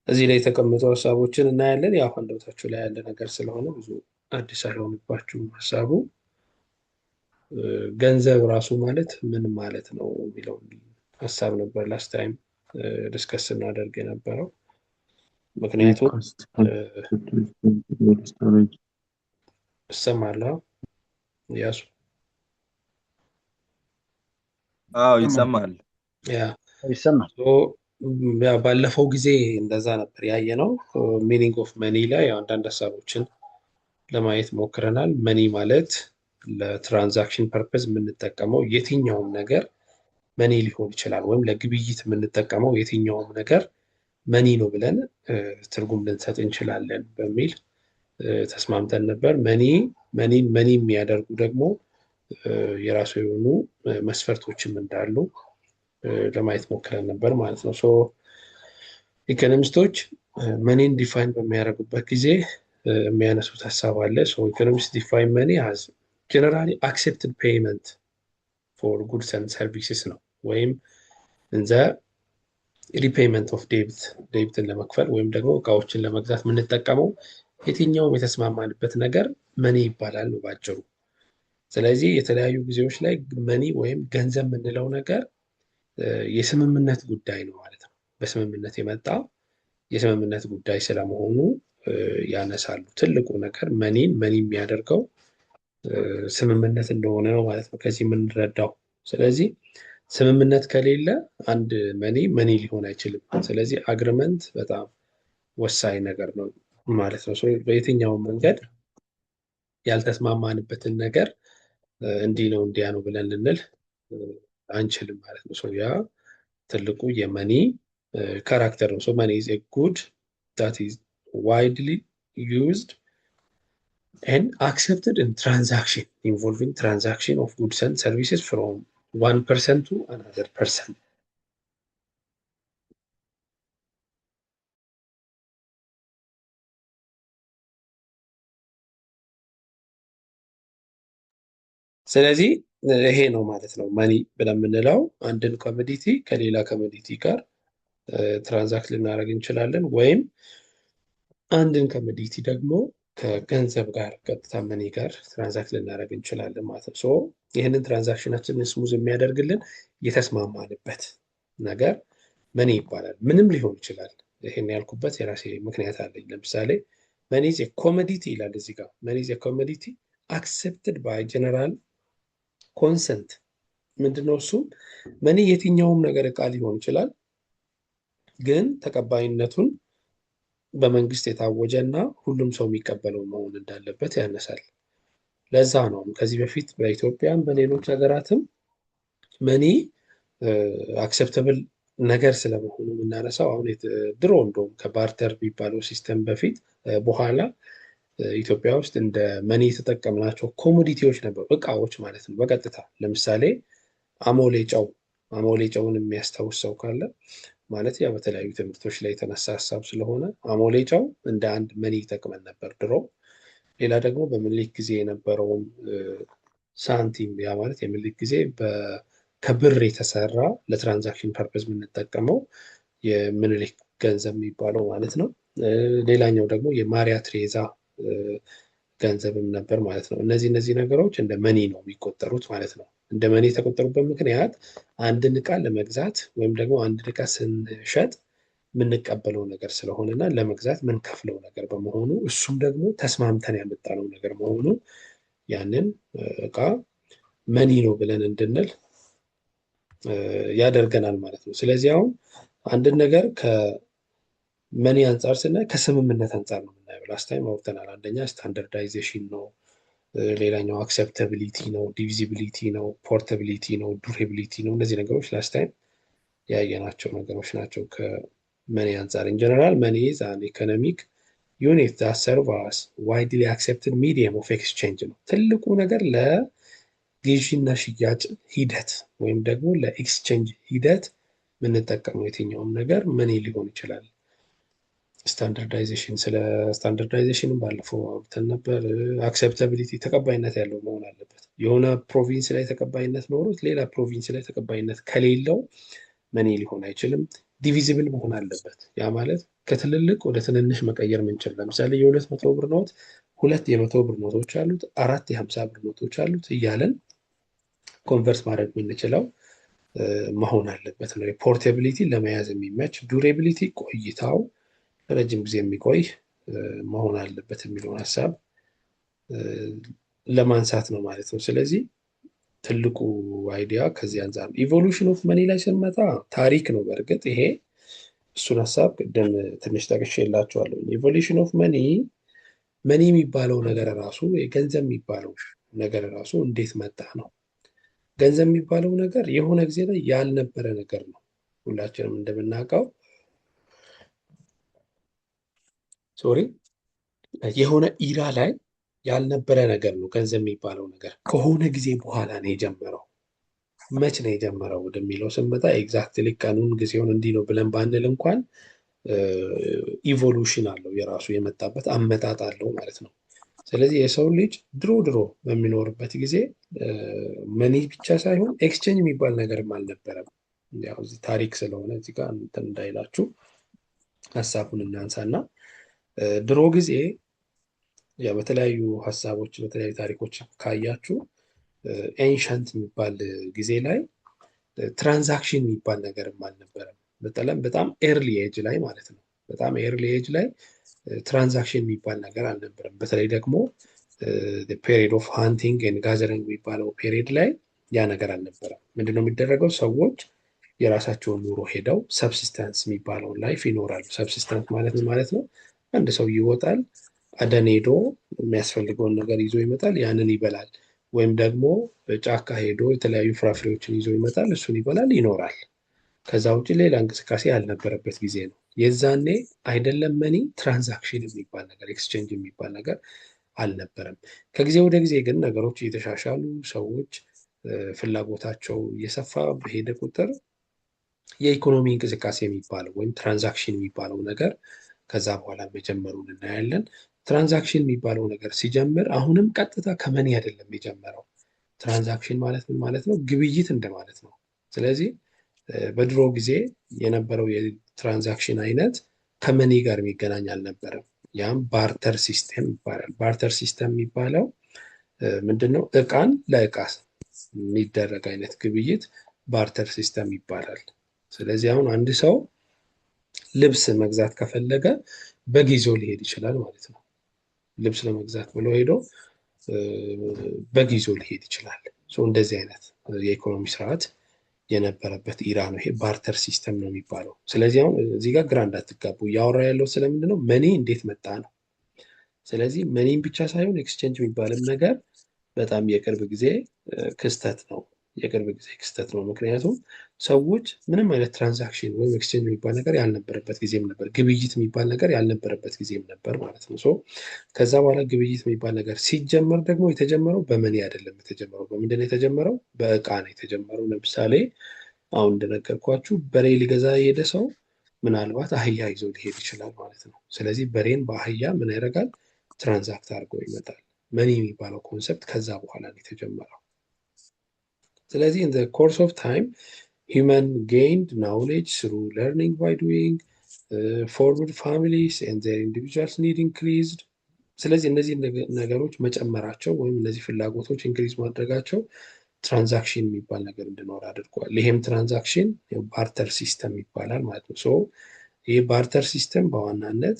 እዚህ ላይ የተቀመጡ ሀሳቦችን እናያለን። ያው አንደበታችሁ ላይ ያለ ነገር ስለሆነ ብዙ አዲስ አይሆንባችሁም ሀሳቡ። ገንዘብ ራሱ ማለት ምን ማለት ነው የሚለውን ሀሳብ ነበር ላስት ታይም ዲስከስ ስናደርግ የነበረው። ምክንያቱም Cost storage. እሰማለሁ ያሱ አዎ ይሰማል ይሰማል። ያ ይሰማል። ያ ባለፈው ጊዜ እንደዛ ነበር ያየ ነው። ሚኒንግ ኦፍ መኒ ላይ አንዳንድ ሀሳቦችን ለማየት ሞክረናል። መኒ ማለት ለትራንዛክሽን ፐርፐዝ የምንጠቀመው የትኛውም ነገር መኒ ሊሆን ይችላል፣ ወይም ለግብይት የምንጠቀመው የትኛውም ነገር መኒ ነው ብለን ትርጉም ልንሰጥ እንችላለን በሚል ተስማምተን ነበር። መኒ የሚያደርጉ ደግሞ የራሱ የሆኑ መስፈርቶችም እንዳሉ ለማየት ሞክረን ነበር ማለት ነው። ኢኮኖሚስቶች መኒን ዲፋይን በሚያደርጉበት ጊዜ የሚያነሱት ሀሳብ አለ። ኢኮኖሚስት ዲፋይን መኒ አዝ ጀነራሊ አክሴፕትድ ፔይመንት ፎር ጉድስ ኤንድ ሰርቪስስ ነው፣ ወይም እንዘ ሪፔይመንት ኦፍ ዴብትን ለመክፈል ወይም ደግሞ እቃዎችን ለመግዛት የምንጠቀመው የትኛውም የተስማማንበት ነገር መኒ ይባላል ነው ባጭሩ። ስለዚህ የተለያዩ ጊዜዎች ላይ መኒ ወይም ገንዘብ የምንለው ነገር የስምምነት ጉዳይ ነው ማለት ነው። በስምምነት የመጣ የስምምነት ጉዳይ ስለመሆኑ ያነሳሉ። ትልቁ ነገር መኒ የሚያደርገው ስምምነት እንደሆነ ነው ማለት ነው ከዚህ የምንረዳው። ስለዚህ ስምምነት ከሌለ አንድ መኒ ሊሆን አይችልም። ስለዚህ አግሪመንት በጣም ወሳኝ ነገር ነው ማለት ነው። በየትኛውም መንገድ ያልተስማማንበትን ነገር እንዲህ ነው እንዲያ ነው ብለን ልንል አንችልም ማለት ነው። ያ ትልቁ የመኒ ካራክተር ነው። መኒ ኢዝ ኤ ጉድ ዛት ኢዝ ዋይድሊ ዩዝድ and accepted in transaction involving transaction of goods and services from one person to another person. ስለዚህ ይሄ ነው ማለት ነው መኒ ብለን የምንለው። አንድን ኮሞዲቲ ከሌላ ኮሞዲቲ ጋር ትራንዛክት ልናደርግ እንችላለን፣ ወይም አንድን ኮሞዲቲ ደግሞ ከገንዘብ ጋር ቀጥታ መኒ ጋር ትራንዛክት ልናደርግ እንችላለን ማለት ነው። ይህንን ትራንዛክሽናችንን ስሙዝ የሚያደርግልን የተስማማንበት ነገር መኒ ይባላል። ምንም ሊሆን ይችላል። ይህን ያልኩበት የራሴ ምክንያት አለኝ። ለምሳሌ መኒ ኢዝ ኤ ኮሞዲቲ ይላል እዚህ ጋር። መኒ ኢዝ ኤ ኮሞዲቲ አክሴፕትድ ባይ ጀነራል ኮንሰንት። ምንድነው እሱም? መኒ የትኛውም ነገር እቃ ሊሆን ይችላል፣ ግን ተቀባይነቱን በመንግስት የታወጀ እና ሁሉም ሰው የሚቀበለው መሆን እንዳለበት ያነሳል። ለዛ ነው ከዚህ በፊት በኢትዮጵያም በሌሎች ሀገራትም መኒ አክሴፕተብል ነገር ስለመሆኑ የምናነሳው። አሁን ድሮ እንደውም ከባርተር የሚባለው ሲስተም በፊት በኋላ ኢትዮጵያ ውስጥ እንደ መኒ የተጠቀምናቸው ኮሞዲቲዎች ነበሩ፣ እቃዎች ማለት ነው በቀጥታ። ለምሳሌ አሞሌ ጨው፣ አሞሌ ጨውን የሚያስታውስ ሰው ካለ ማለት ያው በተለያዩ ትምህርቶች ላይ የተነሳ ሀሳብ ስለሆነ አሞሌ ጨው እንደ አንድ መኒ ይጠቅመን ነበር ድሮ። ሌላ ደግሞ በምኒልክ ጊዜ የነበረውን ሳንቲም፣ ያ ማለት የምኒልክ ጊዜ ከብር የተሰራ ለትራንዛክሽን ፐርፐዝ የምንጠቀመው የምኒልክ ገንዘብ የሚባለው ማለት ነው። ሌላኛው ደግሞ የማሪያ ትሬዛ ገንዘብም ነበር ማለት ነው። እነዚህ ነገሮች እንደ መኒ ነው የሚቆጠሩት ማለት ነው። እንደ መኒ የተቆጠሩበት ምክንያት አንድን እቃ ለመግዛት ወይም ደግሞ አንድን እቃ ስንሸጥ የምንቀበለው ነገር ስለሆነና ለመግዛት ምንከፍለው ነገር በመሆኑ እሱም ደግሞ ተስማምተን ያመጣነው ነገር መሆኑ ያንን እቃ መኒ ነው ብለን እንድንል ያደርገናል ማለት ነው። ስለዚህ አሁን አንድን ነገር ከመኒ አንጻር ስናይ ከስምምነት አንጻር ነው የምናየው። ላስት ታይም አውርተናል። አንደኛ ስታንዳርዳይዜሽን ነው፣ ሌላኛው አክሰፕታቢሊቲ ነው፣ ዲቪዚቢሊቲ ነው፣ ፖርታቢሊቲ ነው፣ ዱሬቢሊቲ ነው። እነዚህ ነገሮች ላስት ታይም ያየናቸው ነገሮች ናቸው ከመኒ አንጻር። ኢንጀነራል መኒ ኢዝ አን ኢኮኖሚክ ዩኒት ዛት ሰርቭ አስ ዋይድሊ አክሴፕትድ ሚዲየም ኦፍ ኤክስቼንጅ ነው። ትልቁ ነገር ለግዢና ሽያጭ ሂደት ወይም ደግሞ ለኤክስቼንጅ ሂደት የምንጠቀመው የትኛውም ነገር መኒ ሊሆን ይችላል። ስታንዳርዳይዜሽን፣ ስለ ስታንዳርዳይዜሽንም ባለፈው አውርተን ነበር። አክሴፕታቢሊቲ ተቀባይነት ያለው መሆን አለበት። የሆነ ፕሮቪንስ ላይ ተቀባይነት ኖሮት ሌላ ፕሮቪንስ ላይ ተቀባይነት ከሌለው መኒ ሊሆን አይችልም። ዲቪዚብል መሆን አለበት። ያ ማለት ከትልልቅ ወደ ትንንሽ መቀየር ምንችል። ለምሳሌ የ200 ብር ኖት ሁለት የ100 ብር ኖቶች አሉት፣ አራት የ50 ብር ኖቶች አሉት እያለን ኮንቨርስ ማድረግ የምንችለው መሆን አለበት ነው። ፖርቴቢሊቲ ለመያዝ የሚመች፣ ዱሬቢሊቲ ቆይታው ረጅም ጊዜ የሚቆይ መሆን አለበት የሚለውን ሀሳብ ለማንሳት ነው ማለት ነው። ስለዚህ ትልቁ አይዲያ ከዚህ አንጻር ነው። ኢቮሉሽን ኦፍ መኒ ላይ ስንመጣ ታሪክ ነው። በእርግጥ ይሄ እሱን ሀሳብ ቅድም ትንሽ ጠቅሼላችኋለሁ። ኢቮሉሽን ኦፍ መኒ መኒ የሚባለው ነገር ራሱ የገንዘብ የሚባለው ነገር ራሱ እንዴት መጣ ነው። ገንዘብ የሚባለው ነገር የሆነ ጊዜ ላይ ያልነበረ ነገር ነው። ሁላችንም እንደምናውቀው የሆነ ኢራ ላይ ያልነበረ ነገር ነው። ገንዘብ የሚባለው ነገር ከሆነ ጊዜ በኋላ ነው የጀመረው። መች ነው የጀመረው ወደሚለው ስንመጣ ኤግዛክትሊ ቀኑን ጊዜውን እንዲህ ነው ብለን ባንል እንኳን ኢቮሉሽን አለው፣ የራሱ የመጣበት አመጣጥ አለው ማለት ነው። ስለዚህ የሰው ልጅ ድሮ ድሮ በሚኖርበት ጊዜ መኒ ብቻ ሳይሆን ኤክስቼንጅ የሚባል ነገርም አልነበረም። ያው እዚህ ታሪክ ስለሆነ እዚህ ጋር እንትን እንዳይላችሁ ሀሳቡን እናንሳና ድሮ ጊዜ ያው በተለያዩ ሀሳቦች በተለያዩ ታሪኮች ካያችሁ ኤንሸንት የሚባል ጊዜ ላይ ትራንዛክሽን የሚባል ነገርም አልነበረም። በጣም ኤርሊ ኤጅ ላይ ማለት ነው። በጣም ኤርሊ ኤጅ ላይ ትራንዛክሽን የሚባል ነገር አልነበረም። በተለይ ደግሞ ፔሪድ ኦፍ ሃንቲንግ ኤንድ ጋዘሪንግ የሚባለው ፔሪድ ላይ ያ ነገር አልነበረም። ምንድነው የሚደረገው? ሰዎች የራሳቸውን ኑሮ ሄደው ሰብሲስተንስ የሚባለውን ላይፍ ይኖራሉ። ሰብሲስተንስ ማለት ማለት ነው አንድ ሰው ይወጣል፣ አደን ሄዶ የሚያስፈልገውን ነገር ይዞ ይመጣል፣ ያንን ይበላል። ወይም ደግሞ ጫካ ሄዶ የተለያዩ ፍራፍሬዎችን ይዞ ይመጣል፣ እሱን ይበላል፣ ይኖራል። ከዛ ውጭ ሌላ እንቅስቃሴ ያልነበረበት ጊዜ ነው። የዛኔ አይደለም መኒ ትራንዛክሽን የሚባል ነገር ኤክስቼንጅ የሚባል ነገር አልነበረም። ከጊዜ ወደ ጊዜ ግን ነገሮች እየተሻሻሉ ሰዎች ፍላጎታቸው እየሰፋ በሄደ ቁጥር የኢኮኖሚ እንቅስቃሴ የሚባለው ወይም ትራንዛክሽን የሚባለው ነገር ከዛ በኋላ መጀመሩን እናያለን። ትራንዛክሽን የሚባለው ነገር ሲጀምር አሁንም ቀጥታ ከመኒ አይደለም የጀመረው። ትራንዛክሽን ማለት ምን ማለት ነው? ግብይት እንደማለት ነው። ስለዚህ በድሮ ጊዜ የነበረው የትራንዛክሽን አይነት ከመኒ ጋር የሚገናኝ አልነበረም። ያም ባርተር ሲስተም ይባላል። ባርተር ሲስተም የሚባለው ምንድነው? እቃን ለእቃ የሚደረግ አይነት ግብይት ባርተር ሲስተም ይባላል። ስለዚህ አሁን አንድ ሰው ልብስ መግዛት ከፈለገ በጊዜው ሊሄድ ይችላል ማለት ነው። ልብስ ለመግዛት ብሎ ሄዶ በጊዜው ሊሄድ ይችላል። እንደዚህ አይነት የኢኮኖሚ ስርዓት የነበረበት ኢራ ነው። ይሄ ባርተር ሲስተም ነው የሚባለው። ስለዚህ አሁን እዚህ ጋር ግራ እንዳትጋቡ፣ እያወራ ያለው ስለምንድን ነው? መኒ እንዴት መጣ ነው። ስለዚህ መኒን ብቻ ሳይሆን ኤክስቼንጅ የሚባልም ነገር በጣም የቅርብ ጊዜ ክስተት ነው። የቅርብ ጊዜ ክስተት ነው። ምክንያቱም ሰዎች ምንም አይነት ትራንዛክሽን ወይም ኤክስቼንጅ የሚባል ነገር ያልነበረበት ጊዜም ነበር። ግብይት የሚባል ነገር ያልነበረበት ጊዜም ነበር ማለት ነው። ከዛ በኋላ ግብይት የሚባል ነገር ሲጀመር ደግሞ የተጀመረው በመኒ አይደለም። የተጀመረው በምንድን ነው የተጀመረው? በእቃ ነው የተጀመረው። ለምሳሌ አሁን እንደነገርኳችሁ በሬ ሊገዛ የሄደ ሰው ምናልባት አህያ ይዞ ሊሄድ ይችላል ማለት ነው። ስለዚህ በሬን በአህያ ምን ያደርጋል? ትራንዛክት አድርጎ ይመጣል። መኒ የሚባለው ኮንሰፕት ከዛ በኋላ ነው የተጀመረው። ስለዚህ in the course of time human gained knowledge through learning by doing, formed families and their individuals need increased። ስለዚህ እነዚህ ነገሮች መጨመራቸው ወይም እነዚህ ፍላጎቶች ኢንክሪዝ ማድረጋቸው ትራንዛክሽን የሚባል ነገር እንዲኖር አድርጓል። ይሄም ትራንዛክሽን ባርተር ሲስተም ይባላል ማለት ነው። ይህ ባርተር ሲስተም በዋናነት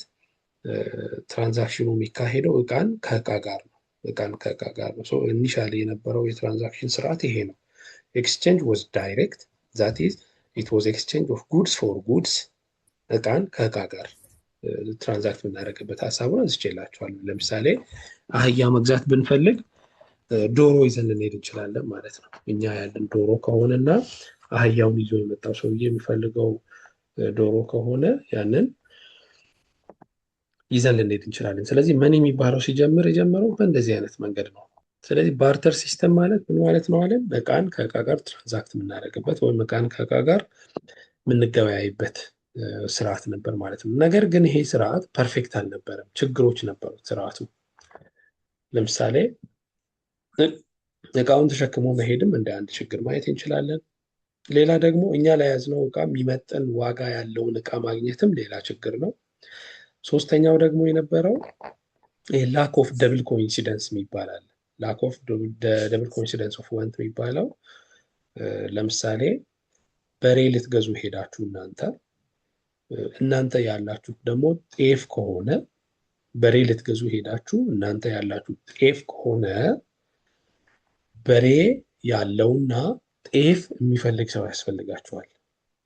ትራንዛክሽኑ የሚካሄደው እቃን ከእቃ ጋር ነው። እቃን ከእቃ ጋር ነው። ኢኒሻሊ የነበረው የትራንዛክሽን ስርዓት ይሄ ነው። ኤክስቼንጅ ዋዝ ዳይሬክት ዛት ኢዝ ኢት ዋዝ ኤክስቼንጅ ኦፍ ጉድስ ፎር ጉድስ። እቃን ከእቃ ጋር ትራንዛክት የምናደርግበት ሀሳቡን አንስቼላችኋለሁ። ለምሳሌ አህያ መግዛት ብንፈልግ ዶሮ ይዘን ልንሄድ እንችላለን ማለት ነው። እኛ ያለን ዶሮ ከሆነና አህያውን ይዞ የመጣው ሰውዬ የሚፈልገው ዶሮ ከሆነ ያንን ይዘን ልንሄድ እንችላለን። ስለዚህ መኒ የሚባለው ሲጀምር የጀመረው በእንደዚህ አይነት መንገድ ነው። ስለዚህ ባርተር ሲስተም ማለት ምን ማለት ነው አለን? እቃን ከእቃ ጋር ትራንዛክት የምናደርግበት ወይም እቃን ከእቃ ጋር የምንገበያይበት ስርዓት ነበር ማለት ነው። ነገር ግን ይሄ ስርዓት ፐርፌክት አልነበረም። ችግሮች ነበሩት ስርዓቱ። ለምሳሌ እቃውን ተሸክሞ መሄድም እንደ አንድ ችግር ማየት እንችላለን። ሌላ ደግሞ እኛ ለያዝነው እቃ የሚመጥን ዋጋ ያለውን እቃ ማግኘትም ሌላ ችግር ነው። ሶስተኛው ደግሞ የነበረው ላክ ኦፍ ደብል ኮኢንሲደንስ ይባላል። ላክ ኦፍ ደብል ኮኢንሲደንስ ኦፍ ወንት የሚባለው ለምሳሌ በሬ ልትገዙ ሄዳችሁ እናንተ ያላችሁ ደግሞ ጤፍ ከሆነ በሬ ልትገዙ ሄዳችሁ እናንተ ያላችሁ ጤፍ ከሆነ በሬ ያለውና ጤፍ የሚፈልግ ሰው ያስፈልጋችኋል።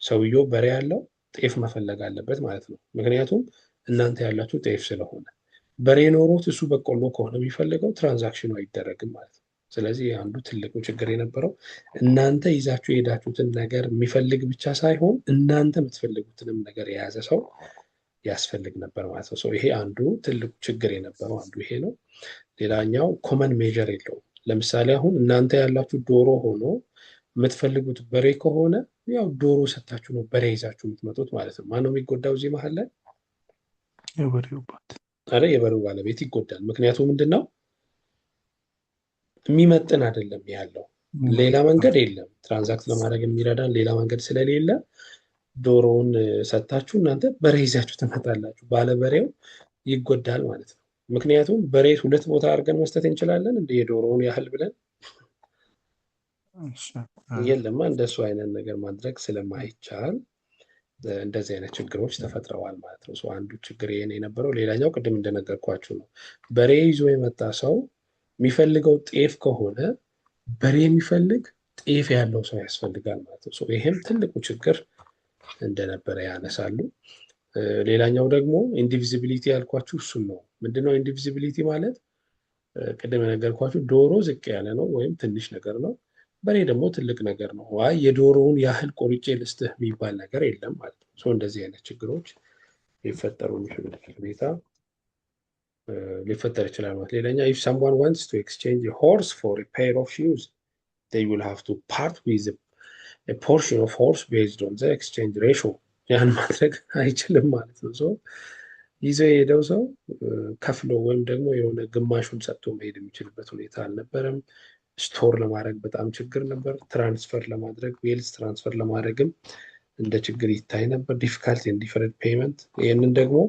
ሰውየው በሬ ያለው ጤፍ መፈለግ አለበት ማለት ነው። ምክንያቱም እናንተ ያላችሁ ጤፍ ስለሆነ፣ በሬ ኖሮት እሱ በቆሎ ከሆነ የሚፈልገው ትራንዛክሽኑ አይደረግም ማለት ነው። ስለዚህ አንዱ ትልቁ ችግር የነበረው እናንተ ይዛችሁ የሄዳችሁትን ነገር የሚፈልግ ብቻ ሳይሆን እናንተ የምትፈልጉትንም ነገር የያዘ ሰው ያስፈልግ ነበር ማለት ነው። ይሄ አንዱ ትልቁ ችግር የነበረው አንዱ ይሄ ነው። ሌላኛው ኮመን ሜጀር የለውም። ለምሳሌ አሁን እናንተ ያላችሁ ዶሮ ሆኖ የምትፈልጉት በሬ ከሆነ ያው ዶሮ ሰታችሁ ነው በሬ ይዛችሁ የምትመጡት ማለት ነው። ማነው የሚጎዳው እዚህ መሀል ላይ? የበሬው ባለቤት ይጎዳል። ምክንያቱ ምንድን ነው? የሚመጥን አይደለም ያለው። ሌላ መንገድ የለም። ትራንዛክት ለማድረግ የሚረዳን ሌላ መንገድ ስለሌለ ዶሮውን ሰታችሁ እናንተ በሬ ይዛችሁ ትመጣላችሁ። ባለበሬው ይጎዳል ማለት ነው። ምክንያቱም በሬ ሁለት ቦታ አድርገን መስጠት እንችላለን እንደ የዶሮውን ያህል ብለን የለማ። እንደሱ አይነት ነገር ማድረግ ስለማይቻል እንደዚህ አይነት ችግሮች ተፈጥረዋል ማለት ነው። አንዱ ችግር ይሄን የነበረው። ሌላኛው ቅድም እንደነገርኳችሁ ነው። በሬ ይዞ የመጣ ሰው የሚፈልገው ጤፍ ከሆነ በሬ የሚፈልግ ጤፍ ያለው ሰው ያስፈልጋል ማለት ነው። ይሄም ትልቁ ችግር እንደነበረ ያነሳሉ። ሌላኛው ደግሞ ኢንዲቪዚቢሊቲ ያልኳችሁ እሱን ነው። ምንድነው ኢንዲቪዚቢሊቲ ማለት? ቅድም የነገርኳችሁ ዶሮ ዝቅ ያለ ነው ወይም ትንሽ ነገር ነው። በሬ ደግሞ ትልቅ ነገር ነው። የዶሮውን ያህል ቆርጬ ልስጥህ የሚባል ነገር የለም ማለት ነው። እንደዚህ አይነት ችግሮች ሊፈጠሩ የሚችሉበት ሁኔታ ሊፈጠር ይችላል ማለት። ሌላኛ if someone wants to exchange a horse for a pair of shoes they will have to part with a portion of horse based on the exchange ratio። ያን ማድረግ አይችልም ማለት ነው። ይዞ የሄደው ሰው ከፍሎ ወይም ደግሞ የሆነ ግማሹን ሰጥቶ መሄድ የሚችልበት ሁኔታ አልነበረም። ስቶር ለማድረግ በጣም ችግር ነበር። ትራንስፈር ለማድረግ ዌልስ ትራንስፈር ለማድረግም እንደ ችግር ይታይ ነበር። ዲፊካልቲ ኢን ዲፈረንት ፔመንት፣ ይህንን ደግሞ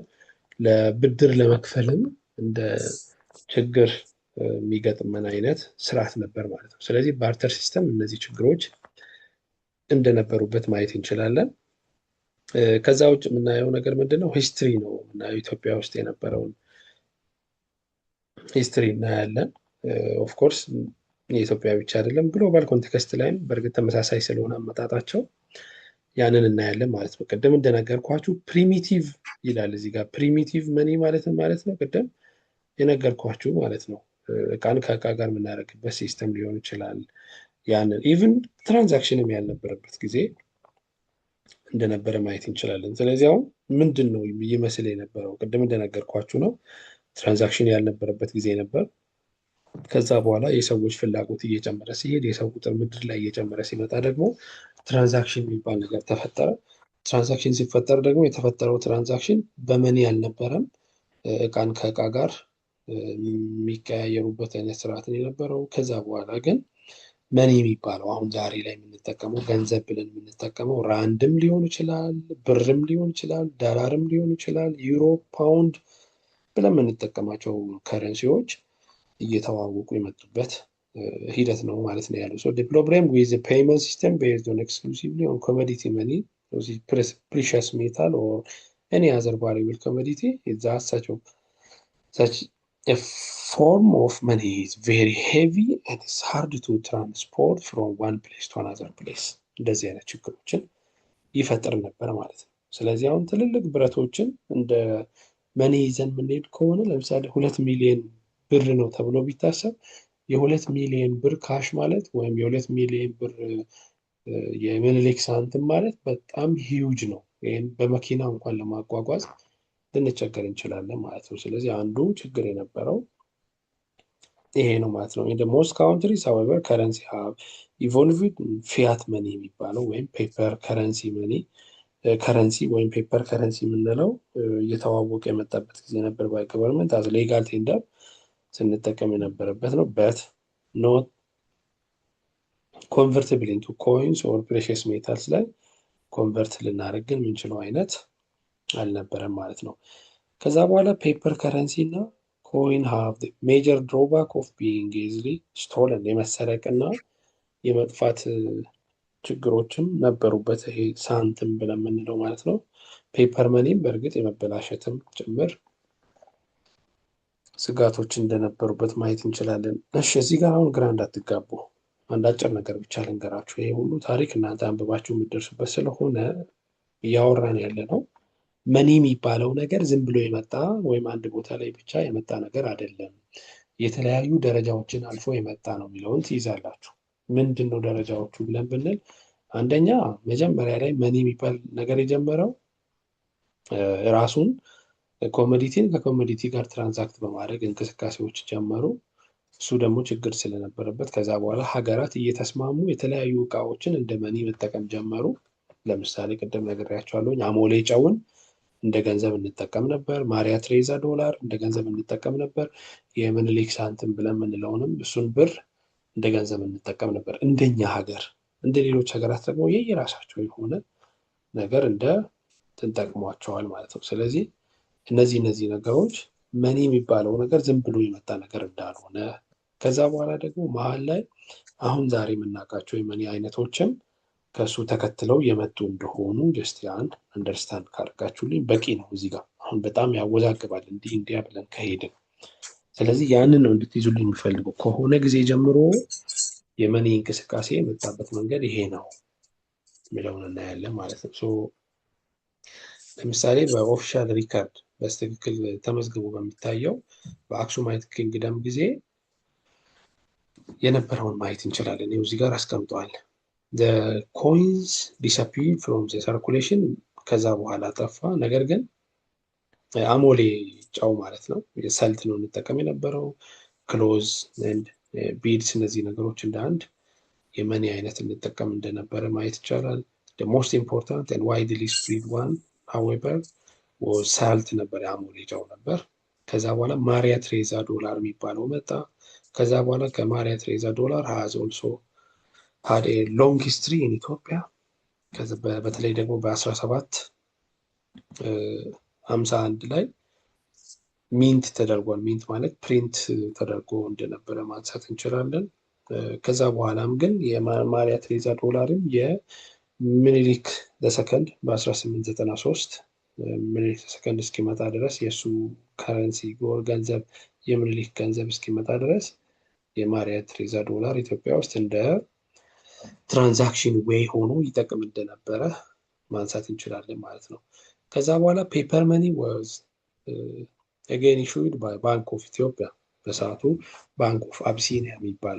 ለብድር ለመክፈልም እንደ ችግር የሚገጥመን አይነት ስርዓት ነበር ማለት ነው። ስለዚህ ባርተር ሲስተም እነዚህ ችግሮች እንደነበሩበት ማየት እንችላለን። ከዛ ውጭ የምናየው ነገር ምንድነው? ሂስትሪ ነው የምናየው። ኢትዮጵያ ውስጥ የነበረውን ሂስትሪ እናያለን። ኦፍኮርስ የኢትዮጵያ ብቻ አይደለም፣ ግሎባል ኮንቴክስት ላይም በእርግጥ ተመሳሳይ ስለሆነ አመጣጣቸው ያንን እናያለን ማለት ነው። ቅድም እንደነገርኳችሁ ፕሪሚቲቭ ይላል እዚህ ጋር። ፕሪሚቲቭ መኒ ማለት ነው ቅድም የነገርኳችሁ ማለት ነው። እቃን ከእቃ ጋር የምናደርግበት ሲስተም ሊሆን ይችላል። ያንን ኢቭን ትራንዛክሽንም ያልነበረበት ጊዜ እንደነበረ ማየት እንችላለን። ስለዚህ አሁን ምንድን ነው ይመስል የነበረው? ቅድም እንደነገርኳችሁ ነው። ትራንዛክሽን ያልነበረበት ጊዜ ነበር። ከዛ በኋላ የሰዎች ፍላጎት እየጨመረ ሲሄድ፣ የሰው ቁጥር ምድር ላይ እየጨመረ ሲመጣ ደግሞ ትራንዛክሽን የሚባል ነገር ተፈጠረ። ትራንዛክሽን ሲፈጠር ደግሞ የተፈጠረው ትራንዛክሽን በመኒ አልነበረም። እቃን ከእቃ ጋር የሚቀያየሩበት አይነት ስርዓትን የነበረው። ከዛ በኋላ ግን መኒ የሚባለው አሁን ዛሬ ላይ የምንጠቀመው ገንዘብ ብለን የምንጠቀመው ራንድም ሊሆን ይችላል፣ ብርም ሊሆን ይችላል፣ ዶላርም ሊሆን ይችላል፣ ዩሮ፣ ፓውንድ ብለን የምንጠቀማቸው ከረንሲዎች እየተዋወቁ የመጡበት ሂደት ነው ማለት ነው ያለው። the problem with the payment system based on exclusively on commodity money, precious metal or any other valuable commodity is that such a form of money is very heavy and it's hard to transport from one place to another place። እንደዚህ አይነት ችግሮችን ይፈጥር ነበር ማለት ነው። ስለዚህ አሁን ትልልቅ ብረቶችን እንደ መኒ ይዘን የምንሄድ ከሆነ ለምሳሌ 2 ሚሊዮን ብር ነው ተብሎ ቢታሰብ የ2 ሚሊዮን ብር ካሽ ማለት ወይም የ2 ሚሊዮን ብር የምኒልክ ሳንቲም ማለት በጣም ሂውጅ ነው። ይህን በመኪና እንኳን ለማጓጓዝ ልንቸገር እንችላለን ማለት ነው። ስለዚህ አንዱ ችግር የነበረው ይሄ ነው ማለት ነው። in the most countries however currency have evolved fiat money የሚባለው ወይም ፔፐር ከረንሲ መኒ ከረንሲ ወይም ፔፐር ከረንሲ የምንለው እየተዋወቀ የመጣበት ጊዜ ነበር። ባይ ገቨርንመንት አዝ ሌጋል ቴንደር ስንጠቀም የነበረበት ነው። በት ኖት ኮንቨርቲብል ኢንቱ ኮይንስ ኦር ፕሬሽስ ሜታልስ ላይ ኮንቨርት ልናደርግ ግን የምንችለው አይነት አልነበረም ማለት ነው። ከዛ በኋላ ፔፐር ከረንሲ እና ኮይን ሃቭ ሜጀር ድሮባክ ኦፍ ቢንግ ኢዝሊ ስቶለን የመሰረቅና የመጥፋት ችግሮችም ነበሩበት። ይሄ ሳንቲም ብለን የምንለው ማለት ነው። ፔፐር መኒም በእርግጥ የመበላሸትም ጭምር ስጋቶች እንደነበሩበት ማየት እንችላለን። እሺ እዚህ ጋር አሁን ግራ እንዳትጋቡ አንድ አጭር ነገር ብቻ ልንገራችሁ። ይሄ ሁሉ ታሪክ እናንተ አንብባችሁ የምትደርሱበት ስለሆነ እያወራን ያለ ነው። መኒ የሚባለው ነገር ዝም ብሎ የመጣ ወይም አንድ ቦታ ላይ ብቻ የመጣ ነገር አይደለም። የተለያዩ ደረጃዎችን አልፎ የመጣ ነው የሚለውን ትይዛላችሁ። ምንድን ነው ደረጃዎቹ ብለን ብንል፣ አንደኛ መጀመሪያ ላይ መኒ የሚባል ነገር የጀመረው ራሱን ኮሞዲቲን ከኮሞዲቲ ጋር ትራንዛክት በማድረግ እንቅስቃሴዎች ጀመሩ። እሱ ደግሞ ችግር ስለነበረበት ከዛ በኋላ ሀገራት እየተስማሙ የተለያዩ እቃዎችን እንደ መኒ መጠቀም ጀመሩ። ለምሳሌ ቅድም ነግሬያቸዋለሁኝ፣ አሞሌ ጨውን እንደ ገንዘብ እንጠቀም ነበር። ማሪያ ትሬዛ ዶላር እንደ ገንዘብ እንጠቀም ነበር። የምኒልክ ሳንቲም ብለን የምንለውንም እሱን ብር እንደ ገንዘብ እንጠቀም ነበር እንደኛ ሀገር። እንደ ሌሎች ሀገራት ደግሞ የየራሳቸው የሆነ ነገር እንደ ትንጠቅሟቸዋል ማለት ነው። ስለዚህ እነዚህ ነገሮች መኒ የሚባለው ነገር ዝም ብሎ የመጣ ነገር እንዳልሆነ፣ ከዛ በኋላ ደግሞ መሀል ላይ አሁን ዛሬ የምናውቃቸው የመኒ አይነቶችም ከእሱ ተከትለው የመጡ እንደሆኑ ጀስት ያን አንደርስታንድ ካደርጋችሁልኝ በቂ ነው። እዚህ ጋር አሁን በጣም ያወዛግባል እንዲህ እንዲያ ብለን ከሄድን። ስለዚህ ያንን ነው እንድትይዙልኝ የሚፈልገው። ከሆነ ጊዜ ጀምሮ የመኒ እንቅስቃሴ የመጣበት መንገድ ይሄ ነው የሚለውን እናያለን ማለት ነው። ለምሳሌ በኦፊሻል ሪከርድ በስትክክል ተመዝግቦ በሚታየው በአክሱማይት ኪንግደም ጊዜ የነበረውን ማየት እንችላለን። ይኸው እዚህ ጋር አስቀምጠዋል። ኮይንስ ዲስአፒር ፍሮም ሰርኩሌሽን፣ ከዛ በኋላ ጠፋ። ነገር ግን አሞሌ ጨው ማለት ነው ሰልት ነው እንጠቀም የነበረው። ክሎዝ ኤንድ ቢድስ፣ እነዚህ ነገሮች እንደ አንድ የመኒ አይነት እንጠቀም እንደነበረ ማየት ይቻላል። ሞስት ኢምፖርታንት ኤንድ ዋይድሊ ስፕሪድ ዋን ሀዌቨር ሳልት ነበር፣ የአሞሌ ጨው ነበር። ከዛ በኋላ ማሪያ ትሬዛ ዶላር የሚባለው መጣ። ከዛ በኋላ ከማሪያ ትሬዛ ዶላር ሃዝ ኦልሶ ሃድ ሎንግ ሂስትሪ ኢን ኢትዮጵያ። በተለይ ደግሞ በ1751 ላይ ሚንት ተደርጓል። ሚንት ማለት ፕሪንት ተደርጎ እንደነበረ ማንሳት እንችላለን። ከዛ በኋላም ግን የማሪያ ትሬዛ ዶላርም የምኒልክ ዘሰከንድ በ1893 ምኒልክ ዘሰከንድ እስኪመጣ ድረስ የእሱ ከረንሲ ጎር ገንዘብ የምኒልክ ገንዘብ እስኪመጣ ድረስ የማሪያ ትሬዛ ዶላር ኢትዮጵያ ውስጥ እንደ ትራንዛክሽን ዌይ ሆኖ ይጠቅም እንደነበረ ማንሳት እንችላለን ማለት ነው። ከዛ በኋላ ፔፐር መኒ ዋዝ አጌን ኢሹድ ባይ ባንክ ኦፍ ኢትዮጵያ። በሰዓቱ ባንክ ኦፍ አብሲኒያ የሚባል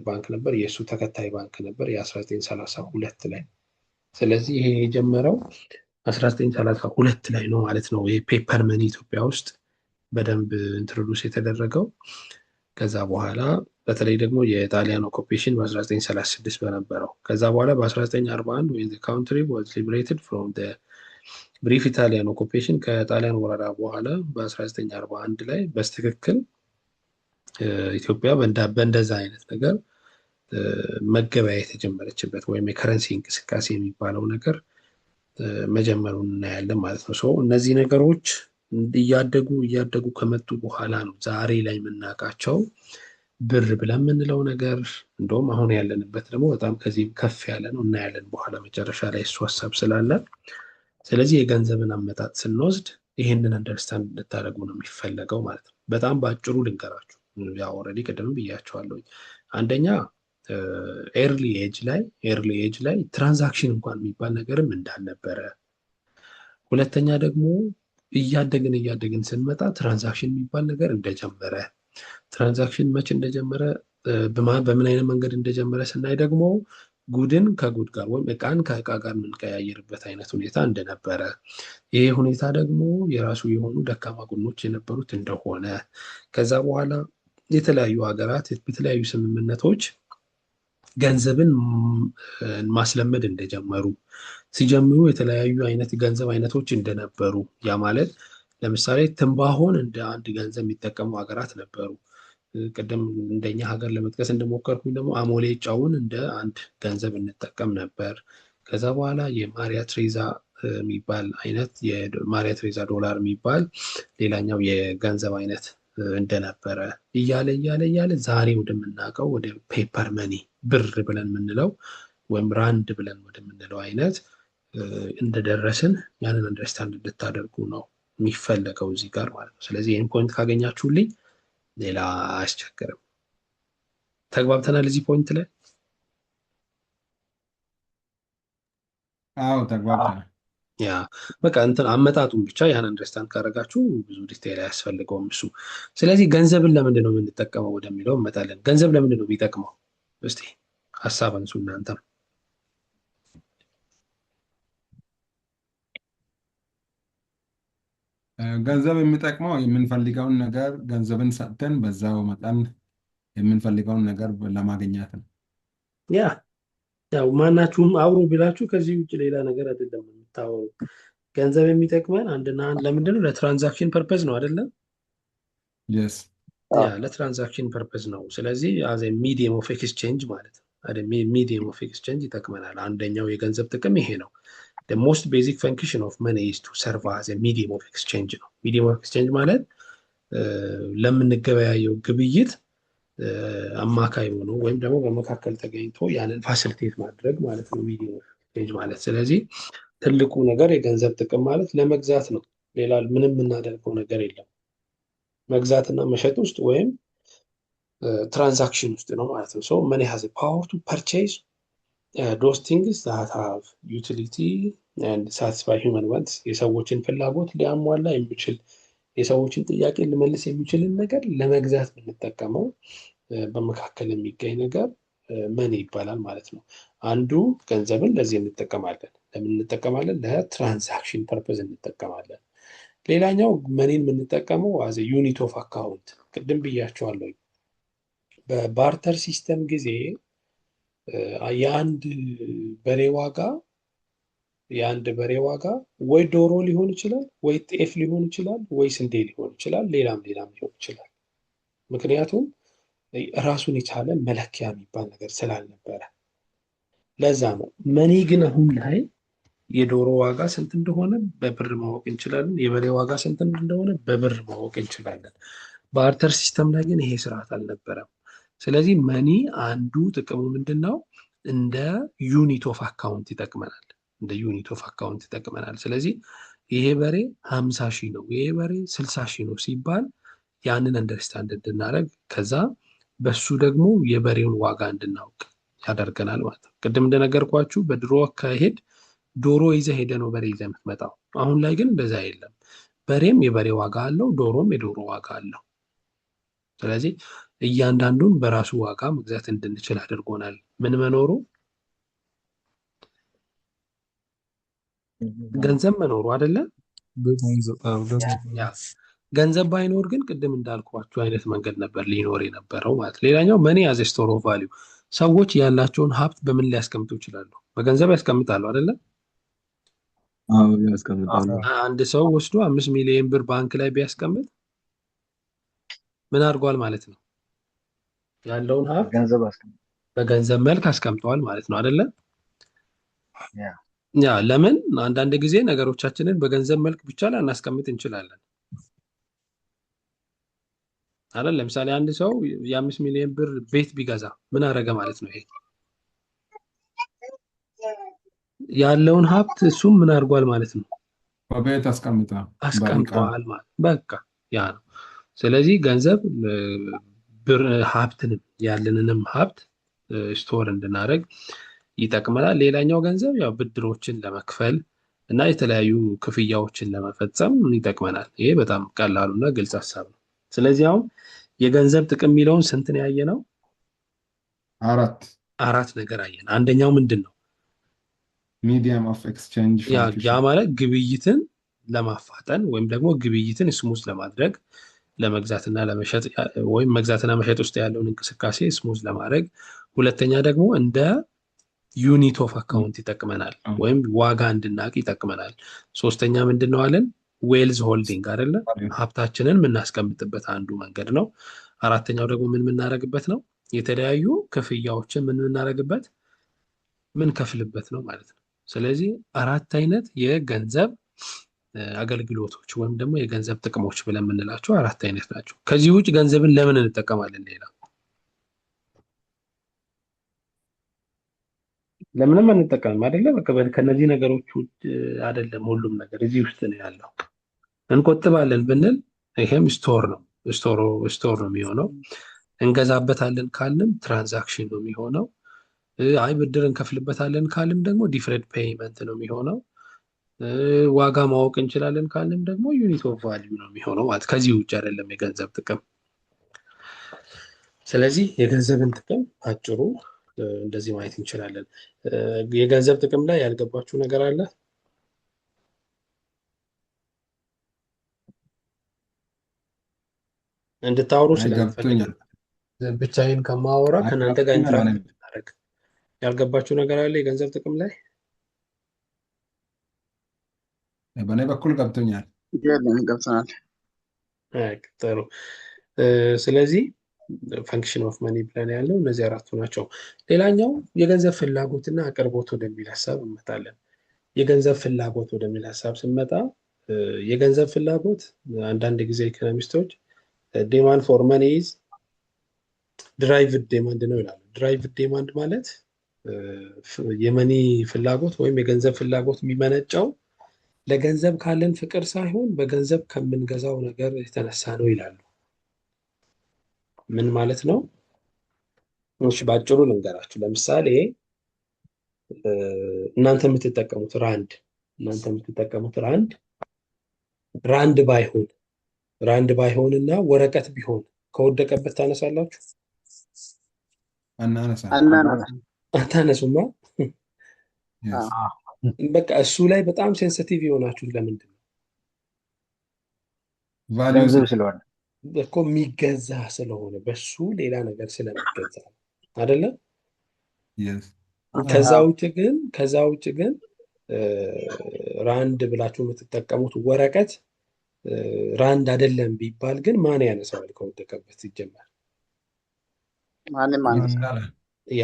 ባንክ ነበር፣ የእሱ ተከታይ ባንክ ነበር የ1932 ላይ። ስለዚህ ይሄ የጀመረው 1932 ላይ ነው ማለት ነው። ይሄ ፔፐር መኒ ኢትዮጵያ ውስጥ በደንብ ኢንትሮዱስ የተደረገው። ከዛ በኋላ በተለይ ደግሞ የጣሊያን ኦኩፔሽን በ1936 በነበረው፣ ከዛ በኋላ በ1941 ወይ ካውንትሪ ዋዝ ሊበሬትድ ፍሮም ብሪፍ ኢታሊያን ኦኩፔሽን፣ ከጣሊያን ወረራ በኋላ በ1941 ላይ በስትክክል ኢትዮጵያ በእንደዛ አይነት ነገር መገበያየት የተጀመረችበት ወይም የከረንሲ እንቅስቃሴ የሚባለው ነገር መጀመሩን እናያለን ማለት ነው። እነዚህ ነገሮች እያደጉ ከመጡ በኋላ ነው ዛሬ ላይ የምናውቃቸው ብር ብለን የምንለው ነገር። እንደውም አሁን ያለንበት ደግሞ በጣም ከዚህ ከፍ ያለ ነው፣ እናያለን በኋላ መጨረሻ ላይ እሱ ሀሳብ ስላለ። ስለዚህ የገንዘብን አመጣጥ ስንወስድ ይህንን አንደርስታንድ እንድታደርጉ ነው የሚፈለገው ማለት ነው። በጣም በአጭሩ ልንገራችሁ፣ ያው ኦልሬዲ ቅድም ብያቸዋለሁ። አንደኛ ኤርሊ ኤጅ ላይ ትራንዛክሽን እንኳን የሚባል ነገርም እንዳልነበረ፣ ሁለተኛ ደግሞ እያደግን ስንመጣ ትራንዛክሽን የሚባል ነገር እንደጀመረ፣ ትራንዛክሽን መቼ እንደጀመረ በምን አይነት መንገድ እንደጀመረ ስናይ ደግሞ ጉድን ከጉድ ጋር ወይም እቃን ከእቃ ጋር የምንቀያየርበት አይነት ሁኔታ እንደነበረ፣ ይሄ ሁኔታ ደግሞ የራሱ የሆኑ ደካማ ጎኖች የነበሩት እንደሆነ፣ ከዛ በኋላ የተለያዩ ሀገራት በተለያዩ ስምምነቶች ገንዘብን ማስለመድ እንደጀመሩ፣ ሲጀምሩ የተለያዩ አይነት ገንዘብ አይነቶች እንደነበሩ፣ ያ ማለት ለምሳሌ ትንባሆን እንደ አንድ ገንዘብ የሚጠቀሙ ሀገራት ነበሩ። ቅድም እንደኛ ሀገር ለመጥቀስ እንደሞከርኩኝ ደግሞ አሞሌ ጨውን እንደ አንድ ገንዘብ እንጠቀም ነበር። ከዛ በኋላ የማሪያ ትሬዛ የሚባል አይነት የማሪያ ትሬዛ ዶላር የሚባል ሌላኛው የገንዘብ አይነት እንደነበረ እያለ እያለ እያለ ዛሬ ወደምናውቀው ወደ ፔፐር መኒ ብር ብለን የምንለው ወይም ራንድ ብለን ወደምንለው አይነት እንደደረስን ያንን አንደርስታንድ እንድታደርጉ ነው የሚፈለገው እዚህ ጋር ማለት ነው። ስለዚህ ይህን ፖይንት ካገኛችሁልኝ ሌላ አያስቸግርም። ተግባብተናል እዚህ ፖይንት ላይ? አዎ ተግባብተናል። ያ በቃ እንትን አመጣጡን ብቻ ያን አንደርስታንድ ካደረጋችሁ ብዙ ዲቴይል አያስፈልገውም እሱ። ስለዚህ ገንዘብን ለምንድን ነው የምንጠቀመው ወደሚለው እንመጣለን። ገንዘብ ለምንድን ነው የሚጠቅመው? እስቲ ሀሳብ አንሱ እናንተም። ገንዘብ የሚጠቅመው የምንፈልገውን ነገር ገንዘብን ሰጥተን በዛው መጠን የምንፈልገውን ነገር ለማግኘት ነው። ያ ያው ማናችሁም አውሩ ቢላችሁ ከዚህ ውጭ ሌላ ነገር አይደለም የምታወሩ። ገንዘብ የሚጠቅመን አንድና አንድ ለምንድን ነው? ለትራንዛክሽን ፐርፐዝ ነው አይደለም? የስ ያ ለትራንዛክሽን ፐርፐዝ ነው። ስለዚህ አዘ ሚዲየም ኦፍ ኤክስቼንጅ ማለት ነው። ሚዲየም ኦፍ ኤክስቼንጅ ይጠቅመናል። አንደኛው የገንዘብ ጥቅም ይሄ ነው። the most basic function of money is to serve as a medium of exchange ነው። ሚዲየም ኦፍ ኤክስቼንጅ ማለት ለምንገበያየው ግብይት አማካይ ሆኖ ወይም ደግሞ በመካከል ተገኝቶ ያንን ፋሲሊቴት ማድረግ ማለት ነው ሚዲየም ኦፍ ኤክስቼንጅ ማለት። ስለዚህ ትልቁ ነገር የገንዘብ ጥቅም ማለት ለመግዛት ነው። ሌላ ምንም የምናደርገው ነገር የለም። መግዛትና መሸጥ ውስጥ ወይም ትራንዛክሽን ውስጥ ነው ማለት ነው። ሶ መኒ ሃዝ ፓወር ቱ ፐርቼዝ those things that have utility and satisfy human wants የሰዎችን ፍላጎት ሊያሟላ የሚችል የሰዎችን ጥያቄ ሊመልስ የሚችልን ነገር ለመግዛት የምንጠቀመው በመካከል የሚገኝ ነገር መኒ ይባላል ማለት ነው። አንዱ ገንዘብን ለዚህ እንጠቀማለን። ለምን እንጠቀማለን? ለትራንዛክሽን ፐርፐዝ እንጠቀማለን። ሌላኛው መኒን የምንጠቀመው አዘ ዩኒት ኦፍ አካውንት ቅድም ብያቸዋለሁ። በባርተር ሲስተም ጊዜ የአንድ በሬ ዋጋ ወይ ዶሮ ሊሆን ይችላል፣ ወይ ጤፍ ሊሆን ይችላል፣ ወይ ስንዴ ሊሆን ይችላል፣ ሌላም ሊሆን ይችላል። ምክንያቱም ራሱን የቻለ መለኪያ የሚባል ነገር ስላልነበረ ለዛ ነው። መኒ ግን አሁን ላይ የዶሮ ዋጋ ስንት እንደሆነ በብር ማወቅ እንችላለን። የበሬ ዋጋ ስንት እንደሆነ በብር ማወቅ እንችላለን። ባርተር ሲስተም ላይ ግን ይሄ ስርዓት አልነበረም። ስለዚህ መኒ አንዱ ጥቅሙ ምንድን ነው? እንደ ዩኒት ኦፍ አካውንት ይጠቅመናል። ስለዚህ ይሄ በሬ 50 ሺህ ነው፣ ይሄ በሬ 60 ሺህ ነው ሲባል ያንን አንደርስታንድ እንድናደርግ ከዛ በሱ ደግሞ የበሬውን ዋጋ እንድናውቅ ያደርገናል ማለት ነው። ቅድም እንደነገርኳችሁ በድሮ አካሄድ ዶሮ ይዘህ ሄደ ነው በሬ ይዘህ የምትመጣው። አሁን ላይ ግን እንደዛ የለም። በሬም የበሬ ዋጋ አለው፣ ዶሮም የዶሮ ዋጋ አለው። ስለዚህ እያንዳንዱን በራሱ ዋጋ መግዛት እንድንችል አድርጎናል። ምን መኖሩ? ገንዘብ መኖሩ አይደለ? ገንዘብ ባይኖር ግን ቅድም እንዳልኳችሁ አይነት መንገድ ነበር ሊኖር የነበረው ማለት። ሌላኛው መኒ አዝ ስቶር ኦፍ ቫሊዩ፣ ሰዎች ያላቸውን ሀብት በምን ሊያስቀምጡ ይችላሉ? በገንዘብ ያስቀምጣሉ አይደለ? ያስቀምጣሉ። አንድ ሰው ወስዶ 5 ሚሊዮን ብር ባንክ ላይ ቢያስቀምጥ ምን አድርጓል ማለት ነው? ያለውን ሀብት በገንዘብ መልክ አስቀምጠዋል ማለት ነው አይደለ? ያ ለምን አንዳንድ ጊዜ ነገሮቻችንን በገንዘብ መልክ ብቻ ላናስቀምጥ እንችላለን አይደል? ለምሳሌ አንድ ሰው የ5 ሚሊዮን ብር ቤት ቢገዛ ምን አደረገ ማለት ነው? ይሄ ያለውን ሀብት እሱም ምን አድርጓል ማለት ነው? በቤት አስቀምጠዋል ማለት በቃ ያ ነው። ስለዚህ ገንዘብ ሀብትንም ያለንንም ሀብት ስቶር እንድናደርግ ይጠቅመናል። ሌላኛው ገንዘብ ያው ብድሮችን ለመክፈል እና የተለያዩ ክፍያዎችን ለመፈጸም ይጠቅመናል። ይሄ በጣም ቀላሉና ግልጽ ሀሳብ ነው። ስለዚህ አሁን የገንዘብ ጥቅም የሚለውን ስንትን ያየ ነው? አራት ነገር አየን። አንደኛው ምንድን ነው? ሚዲየም ኦፍ ኤክስቼንጅ ያ ማለት ግብይትን ለማፋጠን ወይም ደግሞ ግብይትን ስሙዝ ለማድረግ ለመግዛትና ለመሸጥ ወይም መግዛትና መሸጥ ውስጥ ያለውን እንቅስቃሴ ስሙዝ ለማድረግ። ሁለተኛ ደግሞ እንደ ዩኒት ኦፍ አካውንት ይጠቅመናል ወይም ዋጋ እንድናቅ ይጠቅመናል። ሶስተኛ ምንድን ነው አለን? ዌልዝ ሆልዲንግ አይደለ? ሀብታችንን የምናስቀምጥበት አንዱ መንገድ ነው። አራተኛው ደግሞ ምን የምናደርግበት ነው? የተለያዩ ክፍያዎችን ምን የምናደርግበት ምን ከፍልበት ነው ማለት ነው። ስለዚህ አራት አይነት የገንዘብ አገልግሎቶች ወይም ደግሞ የገንዘብ ጥቅሞች ብለን የምንላቸው አራት አይነት ናቸው። ከዚህ ውጭ ገንዘብን ለምን እንጠቀማለን? ሌላ ለምንም አንጠቀምም አይደለ? በቃ ከነዚህ ነገሮች ውጭ አይደለም። ሁሉም ነገር እዚህ ውስጥ ነው ያለው። እንቆጥባለን ብንል ይሄም ስቶር ነው የሚሆነው። እንገዛበታለን ካልንም ትራንዛክሽን ነው የሚሆነው። አይ ብድር እንከፍልበታለን ካልንም ደግሞ ዲፍረድ ፔይመንት ነው የሚሆነው። ዋጋ ማወቅ እንችላለን ካልንም ደግሞ ዩኒት ኦፍ ቫሊዩ ነው የሚሆነው ማለት ከዚህ ውጭ አይደለም የገንዘብ ጥቅም። ስለዚህ የገንዘብን ጥቅም አጭሩ እንደዚህ ማየት እንችላለን። የገንዘብ ጥቅም ላይ ያልገባችሁ ነገር አለ? እንድታወሩ ስለምፈልግ ገብቶኛል። ብቻዬን ከማወራ ከእናንተ ጋር ገብቶኛል። ኢንትራክት ማድረግ። ያልገባችሁ ነገር አለ የገንዘብ ጥቅም ላይ? በእኔ በኩል ገብቶኛል። ገብተናል። ጥሩ። ስለዚህ ፈንክሽን ኦፍ መኒ ብለን ያለው እነዚህ አራቱ ናቸው። ሌላኛው የገንዘብ ፍላጎትና አቅርቦት ወደሚል ሀሳብ እንመጣለን። የገንዘብ ፍላጎት ወደሚል ሀሳብ ስንመጣ የገንዘብ ፍላጎት አንዳንድ ጊዜ ኢኮኖሚስቶች ዲማንድ ፎር መኒ ኢዝ ድራይቭድ ዲማንድ ነው ይላሉ። ድራይቭድ ዲማንድ ማለት የመኒ ፍላጎት ወይም የገንዘብ ፍላጎት የሚመነጨው ለገንዘብ ካለን ፍቅር ሳይሆን በገንዘብ ከምንገዛው ነገር የተነሳ ነው ይላሉ። ምን ማለት ነው? እሺ ባጭሩ ልንገራችሁ። ለምሳሌ እናንተ የምትጠቀሙት ራንድ ባይሆን እና ወረቀት ቢሆን ከወደቀበት ታነሳላችሁ? አታነሱማ። በቃ እሱ ላይ በጣም ሴንሲቲቭ የሆናችሁት ለምንድን ነው? ገንዘብ ስለሆነ እኮ የሚገዛ ስለሆነ በሱ ሌላ ነገር ስለሚገዛ አይደለ? ከዛ ውጭ ግን ራንድ ብላችሁ የምትጠቀሙት ወረቀት ራንድ አይደለም ቢባል ግን ማን ያነሳዋል? ከወደቀበት ሲጀመር ያ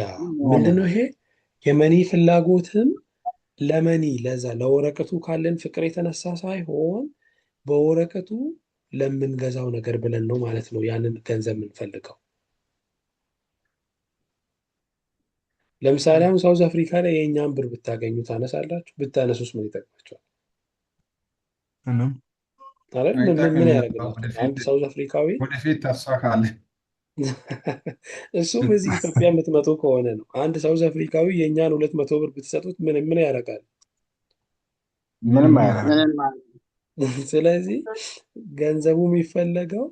ምንድነው? ይሄ የመኒ ፍላጎትም ለመኒ ለዛ ለወረቀቱ ካለን ፍቅር የተነሳ ሳይሆን በወረቀቱ ለምንገዛው ነገር ብለን ነው ማለት ነው ያንን ገንዘብ የምንፈልገው። ለምሳሌ አሁን ሳውዝ አፍሪካ ላይ የእኛን ብር ብታገኙ ታነሳላችሁ? ብታነሱስ ምን ይጠቅማቸዋል? ምን ያደርግላቸዋል? አንድ ሳውዝ አፍሪካዊ ወደፊት ታሳካለ። እሱም እዚህ ኢትዮጵያ የምትመጡ ከሆነ ነው። አንድ ሳውዝ አፍሪካዊ የእኛን 200 ብር ብትሰጡት ምን ያደርጋል? ምንም አያደርግም። ስለዚህ ገንዘቡ የሚፈለገው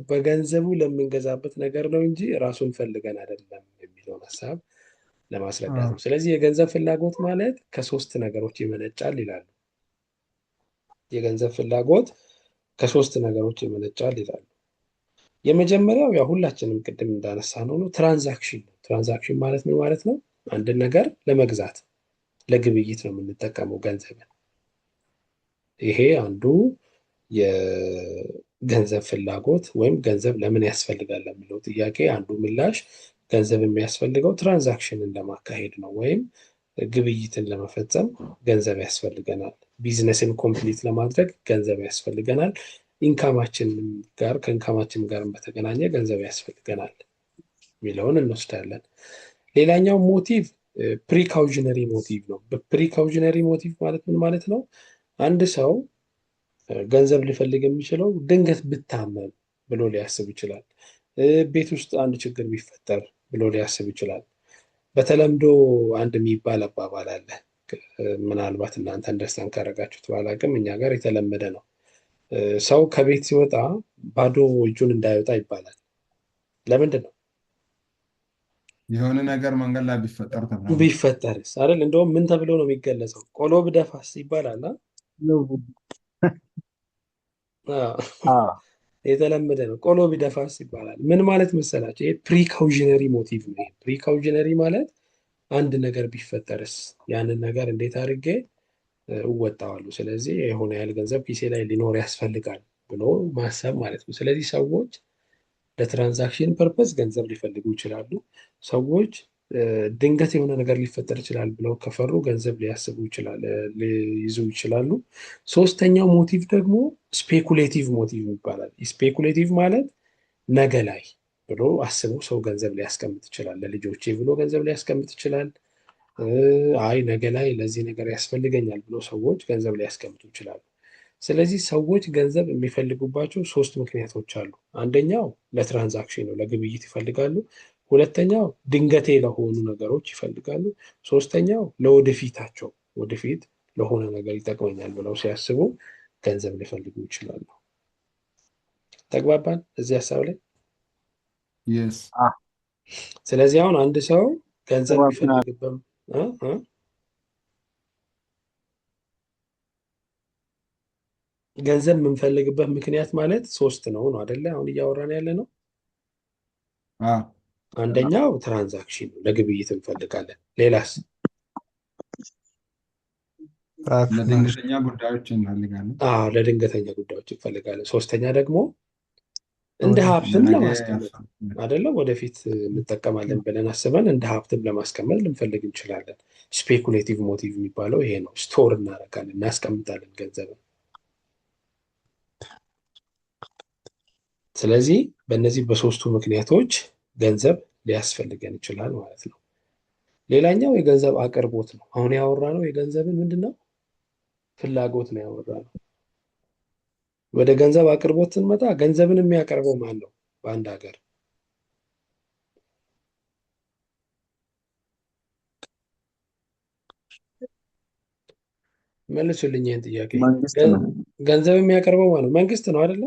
በገንዘቡ ለምንገዛበት ነገር ነው እንጂ ራሱን ፈልገን አይደለም የሚለውን ሀሳብ ለማስረዳት ነው። ስለዚህ የገንዘብ ፍላጎት ማለት ከሶስት ነገሮች ይመነጫል ይላሉ። የገንዘብ ፍላጎት ከሶስት ነገሮች ይመነጫል ይላሉ። የመጀመሪያው ያው ሁላችንም ቅድም እንዳነሳ ነው ትራንዛክሽን ነው። ትራንዛክሽን ማለት ምን ማለት ነው? አንድን ነገር ለመግዛት ለግብይት ነው የምንጠቀመው ገንዘብን። ይሄ አንዱ የገንዘብ ፍላጎት ወይም ገንዘብ ለምን ያስፈልጋል ለሚለው ጥያቄ አንዱ ምላሽ ገንዘብ የሚያስፈልገው ትራንዛክሽንን ለማካሄድ ነው፣ ወይም ግብይትን ለመፈጸም ገንዘብ ያስፈልገናል። ቢዝነስን ኮምፕሊት ለማድረግ ገንዘብ ያስፈልገናል። ከኢንካማችን ጋር በተገናኘ ገንዘብ ያስፈልገናል የሚለውን እንወስዳለን። ሌላኛው ሞቲቭ ፕሪካውዥነሪ ሞቲቭ ነው። በፕሪካውዥነሪ ሞቲቭ ማለት ምን ማለት ነው? አንድ ሰው ገንዘብ ሊፈልግ የሚችለው ድንገት ብታመም ብሎ ሊያስብ ይችላል። ቤት ውስጥ አንድ ችግር ቢፈጠር ብሎ ሊያስብ ይችላል። በተለምዶ አንድ የሚባል አባባል አለ። ምናልባት እናንተ አንደርስታንድ ካደረጋችሁት ባላቅም እኛ ጋር የተለመደ ነው። ሰው ከቤት ሲወጣ ባዶ እጁን እንዳይወጣ ይባላል። ለምንድን ነው? የሆነ ነገር መንገድ ላይ ቢፈጠርስ አይደል? እንደውም ምን ተብሎ ነው የሚገለጸው? ቆሎ ብደፋስ ይባላል። የተለመደ ነው። ቆሎ ቢደፋስ ይባላል። ምን ማለት መሰላቸው? ይሄ ፕሪካውዥነሪ ሞቲቭ ነው። ፕሪካውዥነሪ ማለት አንድ ነገር ቢፈጠርስ ያንን ነገር እንዴት አድርጌ እወጣዋለሁ፣ ስለዚህ የሆነ ያህል ገንዘብ ኪሴ ላይ ሊኖር ያስፈልጋል ብሎ ማሰብ ማለት ነው። ስለዚህ ሰዎች ለትራንዛክሽን ፐርፐስ ገንዘብ ሊፈልጉ ይችላሉ። ሰዎች ድንገት የሆነ ነገር ሊፈጠር ይችላል ብለው ከፈሩ ገንዘብ ሊያስቡ ይችላል ሊይዙ ይችላሉ። ሶስተኛው ሞቲቭ ደግሞ ስፔኩሌቲቭ ሞቲቭ ይባላል። ስፔኩሌቲቭ ማለት ነገ ላይ ብሎ አስቦ ሰው ገንዘብ ሊያስቀምጥ ይችላል። ለልጆቼ ብሎ ገንዘብ ሊያስቀምጥ ይችላል። አይ ነገ ላይ ለዚህ ነገር ያስፈልገኛል ብሎ ሰዎች ገንዘብ ሊያስቀምጡ ይችላሉ። ስለዚህ ሰዎች ገንዘብ የሚፈልጉባቸው ሶስት ምክንያቶች አሉ። አንደኛው ለትራንዛክሽን ነው፣ ለግብይት ይፈልጋሉ። ሁለተኛው ድንገቴ ለሆኑ ነገሮች ይፈልጋሉ። ሶስተኛው ለወደፊታቸው፣ ወደፊት ለሆነ ነገር ይጠቅመኛል ብለው ሲያስቡ ገንዘብ ሊፈልጉ ይችላሉ። ተግባባን እዚህ ሀሳብ ላይ? የስ ስለዚህ አሁን አንድ ሰው ገንዘብ የሚፈልግበት ገንዘብ የምንፈልግበት ምክንያት ማለት ሶስት ነው አይደለ? አሁን እያወራን ያለ ነው። አንደኛው ትራንዛክሽን ነው፣ ለግብይት እንፈልጋለን። ሌላስ? ለድንገተኛ ጉዳዮች እንፈልጋለን። ለድንገተኛ ጉዳዮች እንፈልጋለን። ሶስተኛ ደግሞ እንደ ሀብትም ለማስቀመጥ አይደለም፣ ወደፊት እንጠቀማለን ብለን አስበን እንደ ሀብትም ለማስቀመጥ ልንፈልግ እንችላለን። ስፔኩሌቲቭ ሞቲቭ የሚባለው ይሄ ነው። ስቶር እናደርጋለን፣ እናስቀምጣለን ገንዘብን። ስለዚህ በእነዚህ በሶስቱ ምክንያቶች ገንዘብ ሊያስፈልገን ይችላል ማለት ነው። ሌላኛው የገንዘብ አቅርቦት ነው። አሁን ያወራነው የገንዘብን ምንድን ነው ፍላጎት ነው ያወራነው። ወደ ገንዘብ አቅርቦት ስንመጣ ገንዘብን የሚያቀርበው ማን ነው በአንድ ሀገር? መልሱልኝ ይህን ጥያቄ። ገንዘብ የሚያቀርበው ማን ነው? መንግስት ነው አይደለ?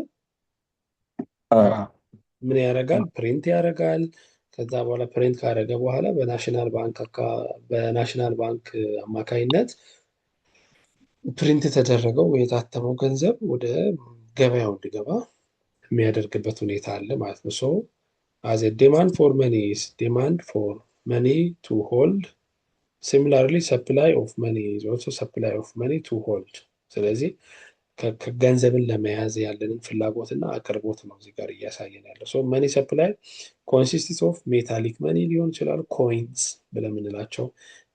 ምን ያደርጋል? ፕሪንት ያደርጋል። ከዛ በኋላ ፕሪንት ካደረገ በኋላ በናሽናል ባንክ አማካይነት ፕሪንት የተደረገው የታተመው ገንዘብ ወደ ገበያው እንዲገባ የሚያደርግበት ሁኔታ አለ ማለት ነው። ሶ አዝ ዲማንድ ፎር መኒ ኢዝ ዲማንድ ፎር መኒ ቱ ሆልድ ሲሚላርሊ ሰፕላይ ኦፍ መኒ ኢዝ ኦልሶ ሰፕላይ ኦፍ መኒ ቱ ሆልድ። ስለዚህ ገንዘብን ለመያዝ ያለንን ፍላጎትና አቅርቦት ነው እዚህ ጋር እያሳየን ያለው። ሶ መኒ ሰፕላይ ኮንሲስትስ ኦፍ ሜታሊክ መኒ ሊሆን ይችላል፣ ኮይንስ ብለን የምንላቸው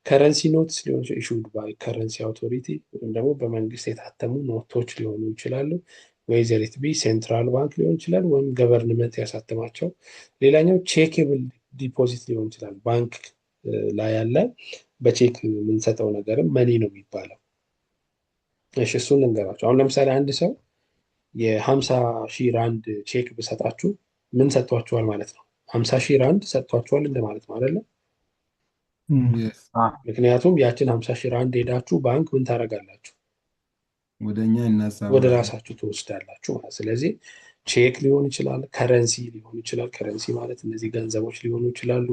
ከረንሲ ኖትስ ሊሆን ኢሹድ ባይ ከረንሲ አውቶሪቲ ወይም ደግሞ በመንግስት የታተሙ ኖቶች ሊሆኑ ይችላሉ። ወይዘር ኢት ቢ ሴንትራል ባንክ ሊሆን ይችላል ወይም ገቨርንመንት ያሳተማቸው። ሌላኛው ቼክብል ዲፖዚት ሊሆን ይችላል። ባንክ ላይ ያለ በቼክ የምንሰጠው ነገርም መኒ ነው የሚባለው። እሺ እሱን ልንገራቸው። አሁን ለምሳሌ አንድ ሰው የ50,000 ራንድ ቼክ ብሰጣችሁ ምን ሰጥቷችኋል ማለት ነው? 50,000 ራንድ ሰጥቷችኋል እንደማለት ነው አይደለም? ምክንያቱም ያችን 50,000 ራንድ ሄዳችሁ ባንክ ምን ታደርጋላችሁ? ወደ ራሳችሁ ትወስዳላችሁ ማለት። ስለዚህ ቼክ ሊሆን ይችላል፣ ከረንሲ ሊሆን ይችላል። ከረንሲ ማለት እነዚህ ገንዘቦች ሊሆኑ ይችላሉ፣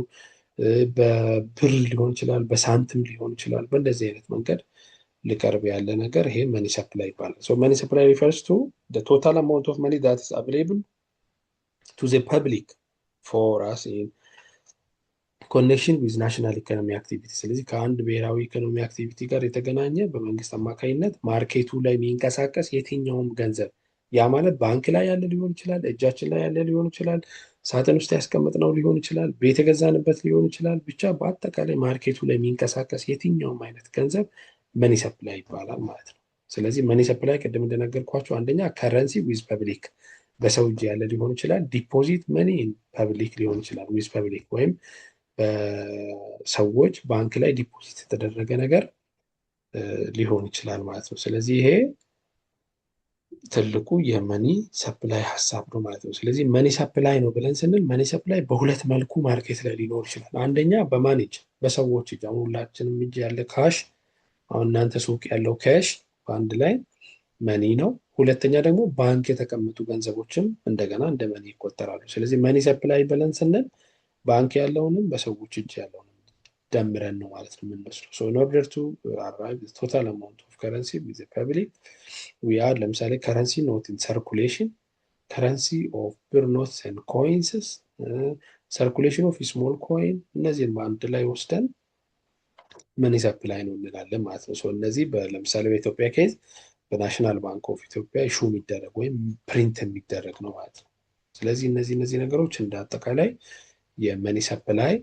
በብር ሊሆን ይችላል፣ በሳንቲም ሊሆን ይችላል። በእንደዚህ አይነት መንገድ ሊቀርብ ያለ ነገር ይሄ መኒ ሰፕላይ ይባላል። ሶ መኒ ሰፕላይ ሪፈርስ ቱ ዘ ቶታል አማውንት ኦፍ መኒ ዛት ኢዝ አቬሌብል ቱ ዘ ፐብሊክ ፎር አስ ኢን ኮኔክሽን ዊዝ ናሽናል ኢኮኖሚ አክቲቪቲ። ስለዚህ ከአንድ ብሔራዊ ኢኮኖሚ አክቲቪቲ ጋር የተገናኘ በመንግስት አማካኝነት ማርኬቱ ላይ የሚንቀሳቀስ የትኛውም ገንዘብ፣ ያ ማለት ባንክ ላይ ያለ ሊሆን ይችላል፣ እጃችን ላይ ያለ ሊሆን ይችላል፣ ሳጥን ውስጥ ያስቀመጥነው ሊሆን ይችላል፣ ቤት የገዛንበት ሊሆን ይችላል። ብቻ በአጠቃላይ ማርኬቱ ላይ የሚንቀሳቀስ የትኛውም አይነት ገንዘብ መኒ ሰፕላይ ይባላል ማለት ነው። ስለዚህ መኒ ሰፕላይ ቅድም እንደነገርኳቸው አንደኛ ከረንሲ ዊዝ ፐብሊክ በሰው እጅ ያለ ሊሆን ይችላል። ዲፖዚት መኒ ፐብሊክ ሊሆን ይችላል ዊዝ ፐብሊክ ወይም በሰዎች ባንክ ላይ ዲፖዚት የተደረገ ነገር ሊሆን ይችላል ማለት ነው። ስለዚህ ይሄ ትልቁ የመኒ ሰፕላይ ሀሳብ ነው ማለት ነው። ስለዚህ መኒ ሰፕላይ ነው ብለን ስንል መኒ ሰፕላይ በሁለት መልኩ ማርኬት ላይ ሊኖር ይችላል። አንደኛ በማኔጅ በሰዎች እጅ፣ አሁን ሁላችንም እጅ ያለ ካሽ፣ አሁን እናንተ ሱቅ ያለው ካሽ በአንድ ላይ መኒ ነው። ሁለተኛ ደግሞ ባንክ የተቀመጡ ገንዘቦችም እንደገና እንደ መኒ ይቆጠራሉ። ስለዚህ መኒ ሰፕላይ ብለን ስንል ባንክ ያለውንም በሰዎች እጅ ያለውንም ደምረን ነው ማለት ነው የምንወስደው። ሶ ኢን ኦርደር ቱ አራይቭ ዘ ቶታል አማውንት ኦፍ ከረንሲ ዊዝ ዘ ፐብሊክ ዊ አር ለምሳሌ ከረንሲ ኖት ኢን ሰርኩሌሽን፣ ከረንሲ ኦፍ ብር ኖትስ ኤንድ ኮይንስስ፣ ሰርኩሌሽን ኦፍ ስሞል ኮይን፣ እነዚህን በአንድ ላይ ወስደን መኒ ሰፕላይ ነው እንላለን ማለት ነው። ሶ እነዚህ ለምሳሌ በኢትዮጵያ ኬዝ በናሽናል ባንክ ኦፍ ኢትዮጵያ ኢሹ የሚደረግ ወይም ፕሪንት የሚደረግ ነው ማለት ነው። ስለዚህ እነዚህ ነገሮች እንደ አጠቃላይ የመኒ ሰፕላይ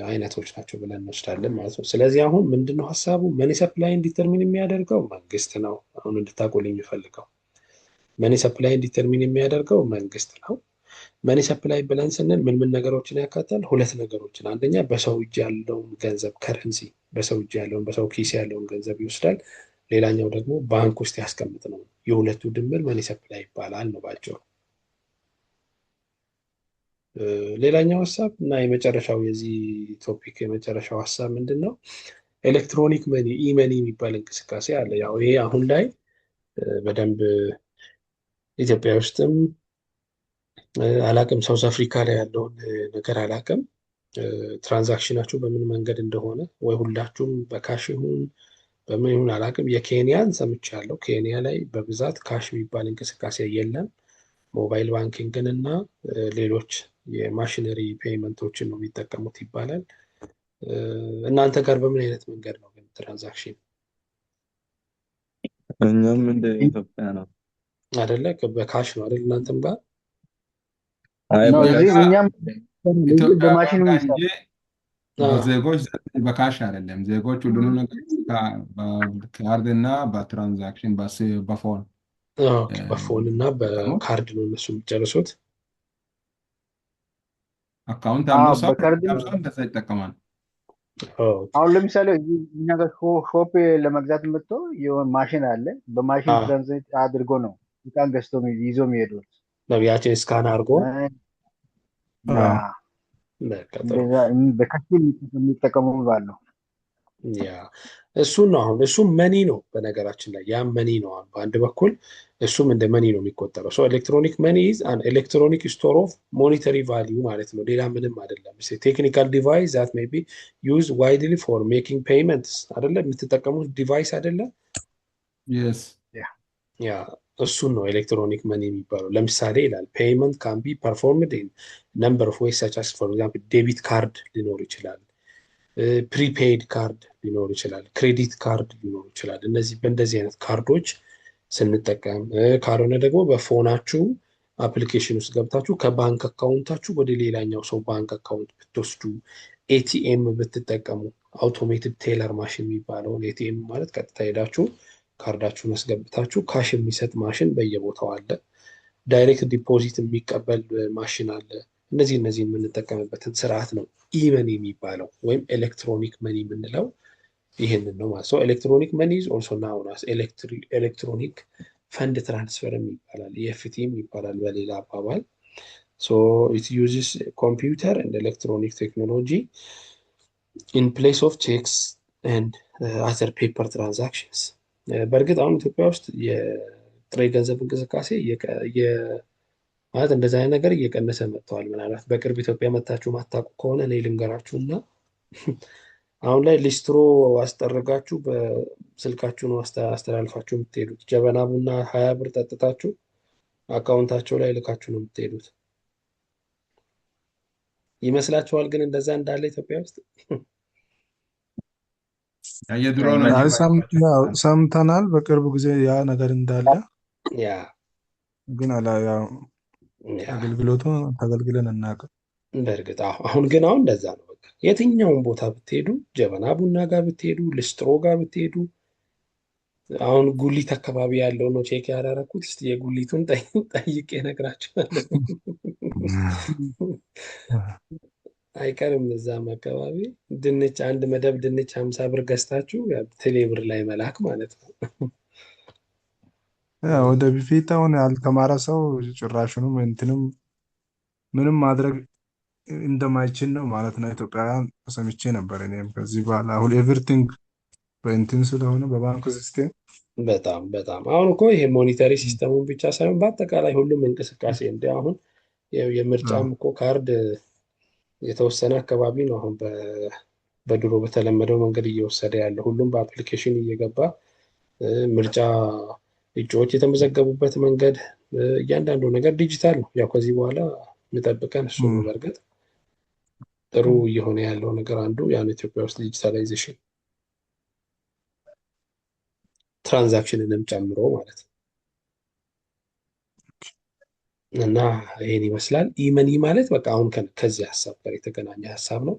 አይነቶች ናቸው ብለን እንወስዳለን ማለት ነው። ስለዚህ አሁን ምንድነው ሀሳቡ? መኒ ሰፕላይን ዲተርሚን የሚያደርገው መንግስት ነው። አሁን እንድታቆልኝ የሚፈልገው መኒ ሰፕላይን ዲተርሚን የሚያደርገው መንግስት ነው። መኒ ሰፕላይ ብለን ስንል ምን ምን ነገሮችን ያካታል? ሁለት ነገሮችን። አንደኛ በሰው እጅ ያለውን ገንዘብ ከረንሲ፣ በሰው እጅ ያለውን በሰው ኪስ ያለውን ገንዘብ ይወስዳል። ሌላኛው ደግሞ ባንክ ውስጥ ያስቀምጥ ነው። የሁለቱ ድምር መኒ ሰፕላይ ይባላል ነው ባጭሩ። ሌላኛው ሀሳብ እና የመጨረሻው የዚህ ቶፒክ የመጨረሻው ሀሳብ ምንድን ነው? ኤሌክትሮኒክ መኒ ኢመኒ የሚባል እንቅስቃሴ አለ። ያው ይሄ አሁን ላይ በደንብ ኢትዮጵያ ውስጥም አላቅም፣ ሳውዝ አፍሪካ ላይ ያለውን ነገር አላቅም፣ ትራንዛክሽናችሁ በምን መንገድ እንደሆነ ወይ ሁላችሁም በካሽ ይሁን በምን ይሁን አላቅም። የኬንያን ሰምቻለሁ። ኬንያ ላይ በብዛት ካሽ የሚባል እንቅስቃሴ የለም። ሞባይል ባንኪንግን እና ሌሎች የማሽነሪ ፔይመንቶችን ነው የሚጠቀሙት ይባላል። እናንተ ጋር በምን አይነት መንገድ ነው ግን ትራንዛክሽን? እኛም እንደ ኢትዮጵያ ነው አይደለ? በካሽ ነው አይደል? እናንተም ጋር አይ ነው በቃ እዚህ እኛም ኢትዮጵያ በማሽኑ ጋር ይሰራል። እንጂ በዜጎች ዘንድ በካሽ አይደለም። ዜጎች ሁሉንም ነገር በካርድ እና በትራንዛክሽን በፎን በፎን እና በካርድ ነው እነሱ የሚጨርሱት። አካውንት ያለው ሰው በካርድ እንደዛ ይጠቀማል። አሁን ለምሳሌ እኛ ጋር ሾፕ ለመግዛት መጥቶ የሆነ ማሽን አለ። በማሽን ትራንዚት አድርጎ ነው እቃን ገዝቶ ይዞ የሚሄዱት። ያችን ስካን አድርጎ በካሽ የሚጠቀሙ ባለው ያ እሱን ነው። አሁን እሱም መኒ ነው በነገራችን ላይ ያ መኒ ነው። በአንድ በኩል እሱም እንደ መኒ ነው የሚቆጠረው። ኤሌክትሮኒክ መኒ ኢዝ አን ኤሌክትሮኒክ ስቶር ኦፍ ሞኔታሪ ቫሊዩ ማለት ነው። ሌላ ምንም አይደለም። ቴክኒካል ዲቫይስ ዛት ሜይ ቢ ዩዝ ዋይድሊ ፎር ሜኪንግ ፔይመንትስ አይደለ? የምትጠቀሙት ዲቫይስ አይደለ? ያ እሱን ነው ኤሌክትሮኒክ መኒ የሚባለው። ለምሳሌ ይላል ፔይመንት ካን ቢ ፐርፎርምድ ኢን ነምበር ኦፍ ዌይስ ሰች አስ ፎር ኤግዛምፕል ዴቢት ካርድ ሊኖር ይችላል፣ ፕሪፔይድ ካርድ ሊኖር ይችላል፣ ክሬዲት ካርድ ሊኖር ይችላል። እነዚህ በእንደዚህ አይነት ካርዶች ስንጠቀም ካልሆነ ደግሞ በፎናችሁ አፕሊኬሽን ውስጥ ገብታችሁ ከባንክ አካውንታችሁ ወደ ሌላኛው ሰው ባንክ አካውንት ብትወስዱ፣ ኤቲኤም ብትጠቀሙ፣ አውቶሜትድ ቴለር ማሽን የሚባለውን ኤቲኤም ማለት ቀጥታ ሄዳችሁ ካርዳችሁን አስገብታችሁ ካሽ የሚሰጥ ማሽን በየቦታው አለ። ዳይሬክት ዲፖዚት የሚቀበል ማሽን አለ። እነዚህ የምንጠቀምበትን ስርዓት ነው ኢመኒ የሚባለው ወይም ኤሌክትሮኒክ መኒ የምንለው ይህንን ነው ማለት ነው። ኤሌክትሮኒክ መኒ ኢዝ ኦልሶ ናውን አስ ኤሌክትሮኒክ ፈንድ ትራንስፈርም ይባላል፣ ኢኤፍቲም ይባላል በሌላ አባባል። ሶ ኢት ዩዝስ ኮምፒውተር ኤንድ ኤሌክትሮኒክ ቴክኖሎጂ ኢን ፕሌስ ኦፍ ቼክስ ኤንድ አዘር ፔፐር ትራንዛክሽንስ። በእርግጥ አሁን ኢትዮጵያ ውስጥ የጥሬ ገንዘብ እንቅስቃሴ ማለት እንደዚህ አይነት ነገር እየቀነሰ መጥተዋል። ምናልባት በቅርብ ኢትዮጵያ መታችሁ ማታውቁ ከሆነ እኔ ልንገራችሁና አሁን ላይ ሊስትሮ አስጠርጋችሁ በስልካችሁ ነው አስተላልፋችሁ የምትሄዱት። ጀበና ቡና 20 ብር ጠጥታችሁ አካውንታቸው ላይ ልካችሁ ነው የምትሄዱት። ይመስላችኋል ግን እንደዛ እንዳለ ኢትዮጵያ ውስጥ? የድሮ ነው ሰምተናል በቅርቡ ጊዜ ያ ነገር እንዳለ ያ ግን አገልግሎቱ ተገልግለን እናውቅም። በእርግጥ አሁን ግን እንደዛ ነው። በቃ የትኛውን ቦታ ብትሄዱ፣ ጀበና ቡና ጋር ብትሄዱ፣ ልስትሮ ጋር ብትሄዱ፣ አሁን ጉሊት አካባቢ ያለው ነው ቼክ ያላረኩት። እስኪ የጉሊቱን ጠይቄ እነግራቸዋለሁ። አይቀርም እዛም አካባቢ ድንች አንድ መደብ ድንች 50 ብር ገዝታችሁ ቴሌ ብር ላይ መላክ ማለት ነው። ወደ በፊት አሁን ያልተማረ ሰው ጭራሹንም እንትንም ምንም ማድረግ እንደማይችል ነው ማለት ነው። ኢትዮጵያውያን ሰምቼ ነበር እኔም ከዚህ በኋላ አሁን ኤቭሪቲንግ በእንትን ስለሆነ በባንክ ሲስቴም በጣም አሁን እኮ ይሄ ሞኒተሪ ሲስተሙን ብቻ ሳይሆን በአጠቃላይ ሁሉም እንቅስቃሴ እንደ አሁን የምርጫም እኮ ካርድ የተወሰነ አካባቢ ነው አሁን በድሮ በተለመደው መንገድ እየወሰደ ያለ። ሁሉም በአፕሊኬሽን እየገባ ምርጫ እጩዎች የተመዘገቡበት መንገድ እያንዳንዱ ነገር ዲጂታል ነው። ያው ከዚህ በኋላ የሚጠብቀን እሱ ነው። በእርግጥ ጥሩ እየሆነ ያለው ነገር አንዱ ያን ኢትዮጵያ ውስጥ ዲጂታላይዜሽን ትራንዛክሽንንም ጨምሮ ማለት ነው። እና ይሄን ይመስላል። ኢመኒ ማለት በቃ አሁን ከዚህ ሀሳብ ጋር የተገናኘ ሀሳብ ነው።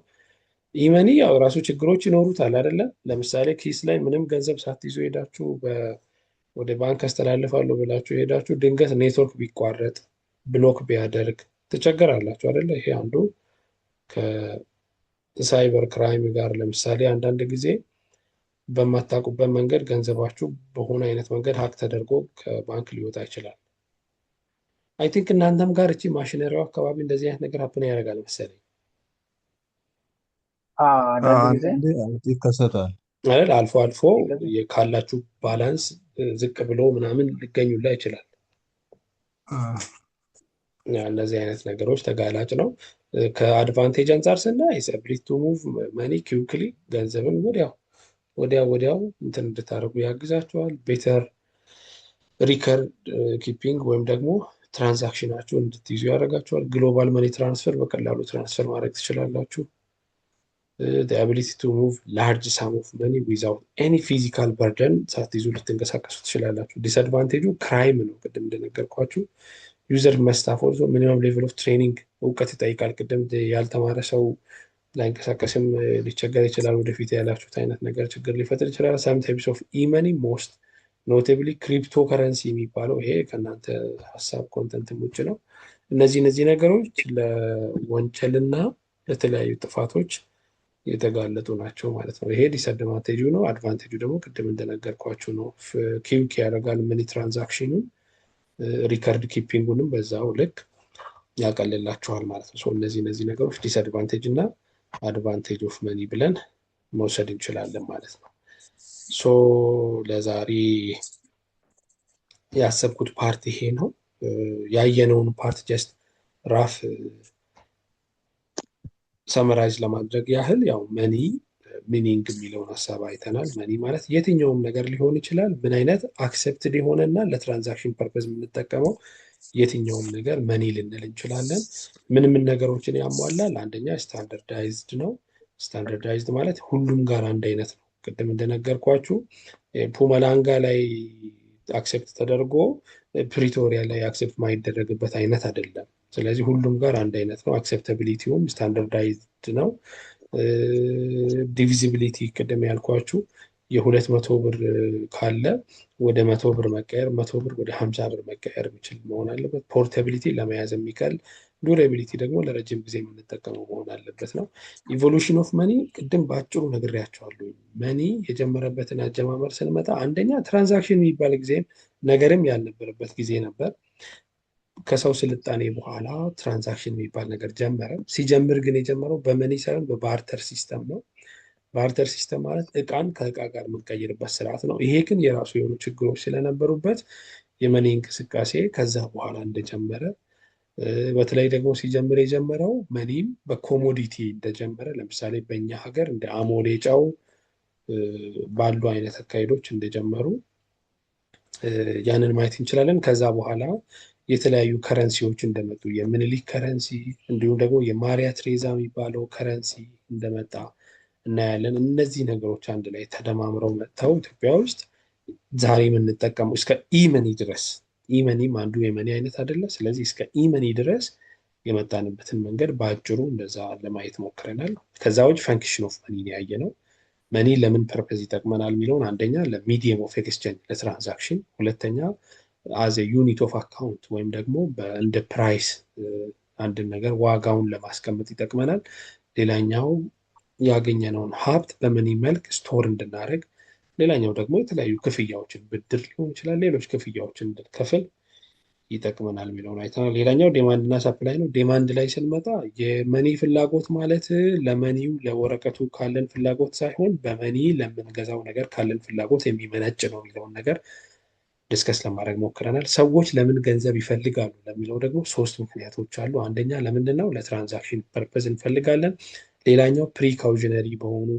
ኢመኒ ያው ራሱ ችግሮች ይኖሩታል አይደለ? ለምሳሌ ኪስ ላይ ምንም ገንዘብ ሳትይዙ ሄዳችሁ ወደ ባንክ አስተላልፋለሁ ብላችሁ ሄዳችሁ ድንገት ኔትወርክ ቢቋረጥ ብሎክ ቢያደርግ ትቸገራላችሁ አይደለ? ይሄ አንዱ ከሳይበር ክራይም ጋር ለምሳሌ አንዳንድ ጊዜ በማታውቁበት መንገድ ገንዘባችሁ በሆነ አይነት መንገድ ሀክ ተደርጎ ከባንክ ሊወጣ ይችላል። አይ ቲንክ እናንተም ጋር እቺ ማሽነሪው አካባቢ እንደዚህ አይነት ነገር ሀፕን ያደርጋል መሰለኝ አንዳንድ ጊዜ አንዳንዴ ይከሰታል። አይደል? አልፎ አልፎ ይከሰታል። ካላችሁ ባላንስ ዝቅ ብሎ ምናምን ሊገኙላ ይችላል። እነዚህ አይነት ነገሮች ተጋላጭ ነው። ከአድቫንቴጅ አንጻር ስናይ አቢሊቲ ቱ ሙቭ መኒ ኩዊክሊ ገንዘብን ወዲያው እንትን እንድታደርጉ ያግዛቸዋል። ቤተር ሪከርድ ኪፒንግ ወይም ደግሞ ትራንዛክሽናችሁ እንድትይዙ ያደርጋቸዋል። ግሎባል መኒ ትራንስፈር በቀላሉ ትራንስፈር ማድረግ ትችላላችሁ። አቢሊቲ ቱ ሙቭ ላርጅ ሳም ኦፍ መኒ ዊዛውት ኤኒ ፊዚካል በርደን ሳትይዙ ልትንቀሳቀሱ ትችላላችሁ። ዲስአድቫንቴጁ ክራይም ነው። ቅድም እንደነገርኳችሁ ዩዘር መስታፍ ኦልሶ ሚኒመም ሌቭል ኦፍ ትሬኒንግ እውቀት ይጠይቃል። ቅድም ያልተማረ ሰው ላይንቀሳቀስም ሊቸገር ይችላል። ወደፊት ያላችሁት አይነት ነገር ችግር ሊፈጥር ይችላል። ሳም ታይፕስ ኦፍ ኢመኒ ሞስት ኖቴብሊ ክሪፕቶ ከረንሲ የሚባለው ይሄ ከእናንተ ሀሳብ ኮንተንትም ውጭ ነው። እነዚህ ነገሮች ለወንጀልና ለተለያዩ ጥፋቶች የተጋለጡ ናቸው ማለት ነው። ይሄ ዲስአድቫንቴጁ ነው። አድቫንቴጁ ደግሞ ቅድም እንደነገርኳችሁ ነው። ኪውክ ያደርጋል መኒ ትራንዛክሽኑን፣ ሪከርድ ኪፒንጉንም በዛው ልክ ያቀልላችኋል ማለት ነው። እነዚህ ነገሮች ዲስአድቫንቴጅ እና አድቫንቴጅ ኦፍ መኒ ብለን መውሰድ እንችላለን ማለት ነው። ለዛሬ ያሰብኩት ፓርት ይሄ ነው። ያየነውን ፓርት ጀስት ራፍ ሰመራይዝ ለማድረግ ያህል ያው መኒ ሚኒንግ የሚለውን ሀሳብ አይተናል። መኒ ማለት የትኛውም ነገር ሊሆን ይችላል። ምን አይነት አክሴፕትድ የሆነና ለትራንዛክሽን ፐርፐዝ የምንጠቀመው የትኛውም ነገር መኒ ልንል እንችላለን። ምን ነገሮችን ያሟላል? አንደኛ ስታንዳርዳይዝድ ነው። ስታንዳርዳይዝድ ማለት ሁሉም ጋር አንድ አይነት ነው። ቅድም እንደነገርኳችሁ ፑመላንጋ ላይ አክሴፕት ተደርጎ ፕሪቶሪያ ላይ አክሴፕት ማይደረግበት አይነት አይደለም። ስለዚህ ሁሉም ጋር አንድ አይነት ነው። አክሴፕታቢሊቲውም ስታንዳርዳይዝድ ነው። ዲቪዚቢሊቲ ቅድም ያልኳችሁ የ200 ብር ካለ ወደ 100 ብር መቀየር፣ 100 ብር ወደ 50 ብር መቀየር የሚችል መሆን አለበት። ፖርታቢሊቲ ለመያዝ የሚቀል፣ ዱራቢሊቲ ደግሞ ለረጅም ጊዜ የምንጠቀመው መሆን አለበት ነው። ኢቮሉሽን ኦፍ መኒ ቅድም በአጭሩ ነግሬያቸዋለሁ። መኒ የጀመረበትን አጀማመር ስንመጣ አንደኛ ትራንዛክሽን የሚባል ጊዜም ነገርም ያልነበረበት ጊዜ ነበር። ከሰው ስልጣኔ በኋላ ትራንዛክሽን የሚባል ነገር ጀመረ። ሲጀምር ግን የጀመረው በመኒ ሳይሆን በባርተር ሲስተም ነው። ባርተር ሲስተም ማለት እቃን ከእቃ ጋር የምንቀይርበት ስርዓት ነው። ይሄ ግን የራሱ የሆኑ ችግሮች ስለነበሩበት የመኒ እንቅስቃሴ ከዛ በኋላ እንደጀመረ፣ በተለይ ደግሞ ሲጀምር የጀመረው መኒም በኮሞዲቲ እንደጀመረ፣ ለምሳሌ በእኛ ሀገር እንደ አሞሌ ጨው ባሉ አይነት አካሄዶች እንደጀመሩ ያንን ማየት እንችላለን። ከዛ በኋላ የተለያዩ ከረንሲዎች እንደመጡ የምኒልክ ከረንሲ እንዲሁም ደግሞ የማሪያ ትሬዛ የሚባለው ከረንሲ እንደመጣ እናያለን። እነዚህ ነገሮች አንድ ላይ ተደማምረው መጥተው ኢትዮጵያ ውስጥ ዛሬ የምንጠቀመው እስከ ኢመኒ ድረስ፣ ኢመኒም አንዱ የመኒ አይነት አይደለ? ስለዚህ እስከ ኢመኒ ድረስ የመጣንበትን መንገድ በአጭሩ እንደዛ ለማየት ሞክረናል። ከዛ ውጭ ፈንክሽን ኦፍ መኒ ያየ ነው። መኒ ለምን ፐርፐዝ ይጠቅመናል የሚለውን አንደኛ ለሚዲየም ኦፍ ኤክስቼንጅ ለትራንዛክሽን፣ ሁለተኛ አዘ ዩኒት ኦፍ አካውንት ወይም ደግሞ እንደ ፕራይስ አንድን ነገር ዋጋውን ለማስቀመጥ ይጠቅመናል። ሌላኛው ያገኘነውን ሀብት በመኒ መልክ ስቶር እንድናደርግ፣ ሌላኛው ደግሞ የተለያዩ ክፍያዎችን ብድር ሊሆን ይችላል፣ ሌሎች ክፍያዎችን እንድንከፍል ይጠቅመናል የሚለውን አይተናል። ሌላኛው ዴማንድ እና ሰፕላይ ነው። ዴማንድ ላይ ስንመጣ የመኒ ፍላጎት ማለት ለመኒው ለወረቀቱ ካለን ፍላጎት ሳይሆን በመኒ ለምንገዛው ነገር ካለን ፍላጎት የሚመነጭ ነው የሚለውን ነገር ዲስከስ ለማድረግ ሞክረናል። ሰዎች ለምን ገንዘብ ይፈልጋሉ ለሚለው ደግሞ 3 ምክንያቶች አሉ። አንደኛ ለምንድን ነው? ለትራንዛክሽን ፐርፐዝ እንፈልጋለን። ሌላኛው ፕሪካውዥነሪ በሆኑ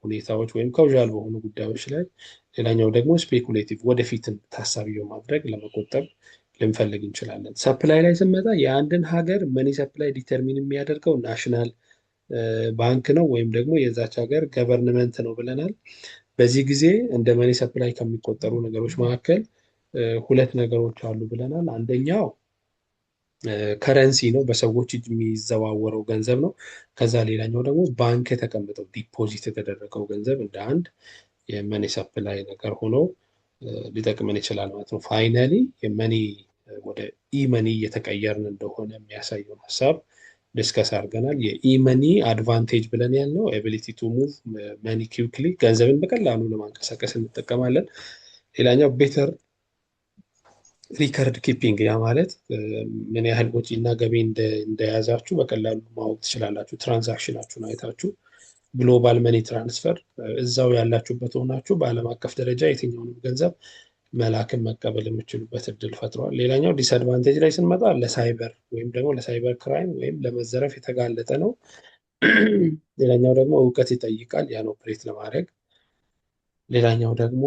ሁኔታዎች ወይም ካውዣል በሆኑ ጉዳዮች ላይ፣ ሌላኛው ደግሞ ስፔኩሌቲቭ ወደፊትን ታሳቢ በማድረግ ለመቆጠብ ልንፈልግ እንችላለን። ሰፕላይ ላይ ስንመጣ የአንድን ሀገር መኒ ሰፕላይ ዲተርሚን የሚያደርገው ናሽናል ባንክ ነው ወይም ደግሞ የዛች ሀገር ገቨርንመንት ነው ብለናል። በዚህ ጊዜ እንደ መኒ ሰፕላይ ከሚቆጠሩ ነገሮች መካከል 2 ነገሮች አሉ ብለናል። አንደኛው ከረንሲ ነው፣ በሰዎች እጅ የሚዘዋወረው ገንዘብ ነው። ከዛ ሌላኛው ደግሞ ባንክ የተቀመጠው ዲፖዚት የተደረገው ገንዘብ እንደ አንድ የመኒ ሰፕላይ ነገር ሆኖ ሊጠቅመን ይችላል ማለት ነው። ፋይናሊ የመኒ ወደ ኢመኒ እየተቀየርን እንደሆነ የሚያሳየውን ሀሳብ ዲስከስ አድርገናል። የኢመኒ አድቫንቴጅ ብለን ያልነው ኤቢሊቲ ቱ ሙቭ መኒ ኩዊክሊ፣ ገንዘብን በቀላሉ ለማንቀሳቀስ እንጠቀማለን። ሌላኛው ቤተር ሪከርድ ኪፒንግ፣ ያ ማለት ምን ያህል ወጪ እና ገቢ እንደያዛችሁ በቀላሉ ማወቅ ትችላላችሁ። ትራንዛክሽናችሁን አይታችሁ ግሎባል መኒ ትራንስፈር እዛው ያላችሁበት ሆናችሁ በዓለም አቀፍ ደረጃ የትኛውንም ገንዘብ መላክን መቀበል የምችሉበት እድል ፈጥረዋል። ሌላኛው ዲስአድቫንቴጅ ላይ ስንመጣ ለሳይበር ወይም ደግሞ ለሳይበር ክራይም ወይም ለመዘረፍ የተጋለጠ ነው። ሌላኛው ደግሞ እውቀት ይጠይቃል ያን ኦፕሬት ለማድረግ። ሌላኛው ደግሞ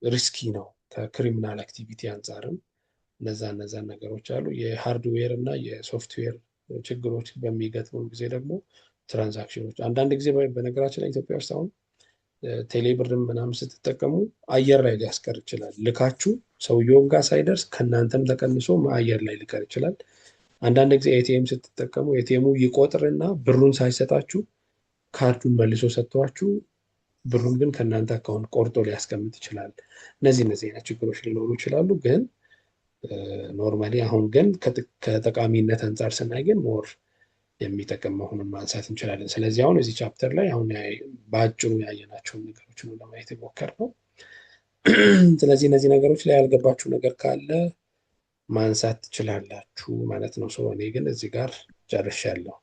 ሪስኪ ነው ከክሪሚናል አክቲቪቲ አንጻርም እነዛን ነገሮች አሉ። የሃርድዌር እና የሶፍትዌር ችግሮች በሚገጥሙ ጊዜ ደግሞ ትራንዛክሽኖች አንዳንድ ጊዜ በነገራችን ላይ ኢትዮጵያ ውስጥ አሁን ቴሌብርም ምናምን ስትጠቀሙ አየር ላይ ሊያስቀር ይችላል። ልካችሁ ሰውየውን ጋር ሳይደርስ ከእናንተም ተቀንሶ አየር ላይ ሊቀር ይችላል። አንዳንድ ጊዜ ኤቲኤም ስትጠቀሙ ኤቲኤሙ ይቆጥርና ብሩን ሳይሰጣችሁ ካርዱን መልሶ ሰጥቷችሁ ብሩን ግን ከእናንተ አካውንት ቆርጦ ሊያስቀምጥ ይችላል። እነዚህ አይነት ችግሮች ሊኖሩ ይችላሉ። ግን ኖርማሊ አሁን ግን ከጠቃሚነት አንጻር ስናይ ግን ሞር የሚጠቅም መሆኑን ማንሳት እንችላለን። ስለዚህ አሁን እዚህ ቻፕተር ላይ አሁን በአጭሩ ያየናቸውን ነገሮች ነው ለማየት የሞከርነው። ስለዚህ እነዚህ ነገሮች ላይ ያልገባችሁ ነገር ካለ ማንሳት ትችላላችሁ ማለት ነው። እኔ ግን እዚህ ጋር ጨርሻለሁ።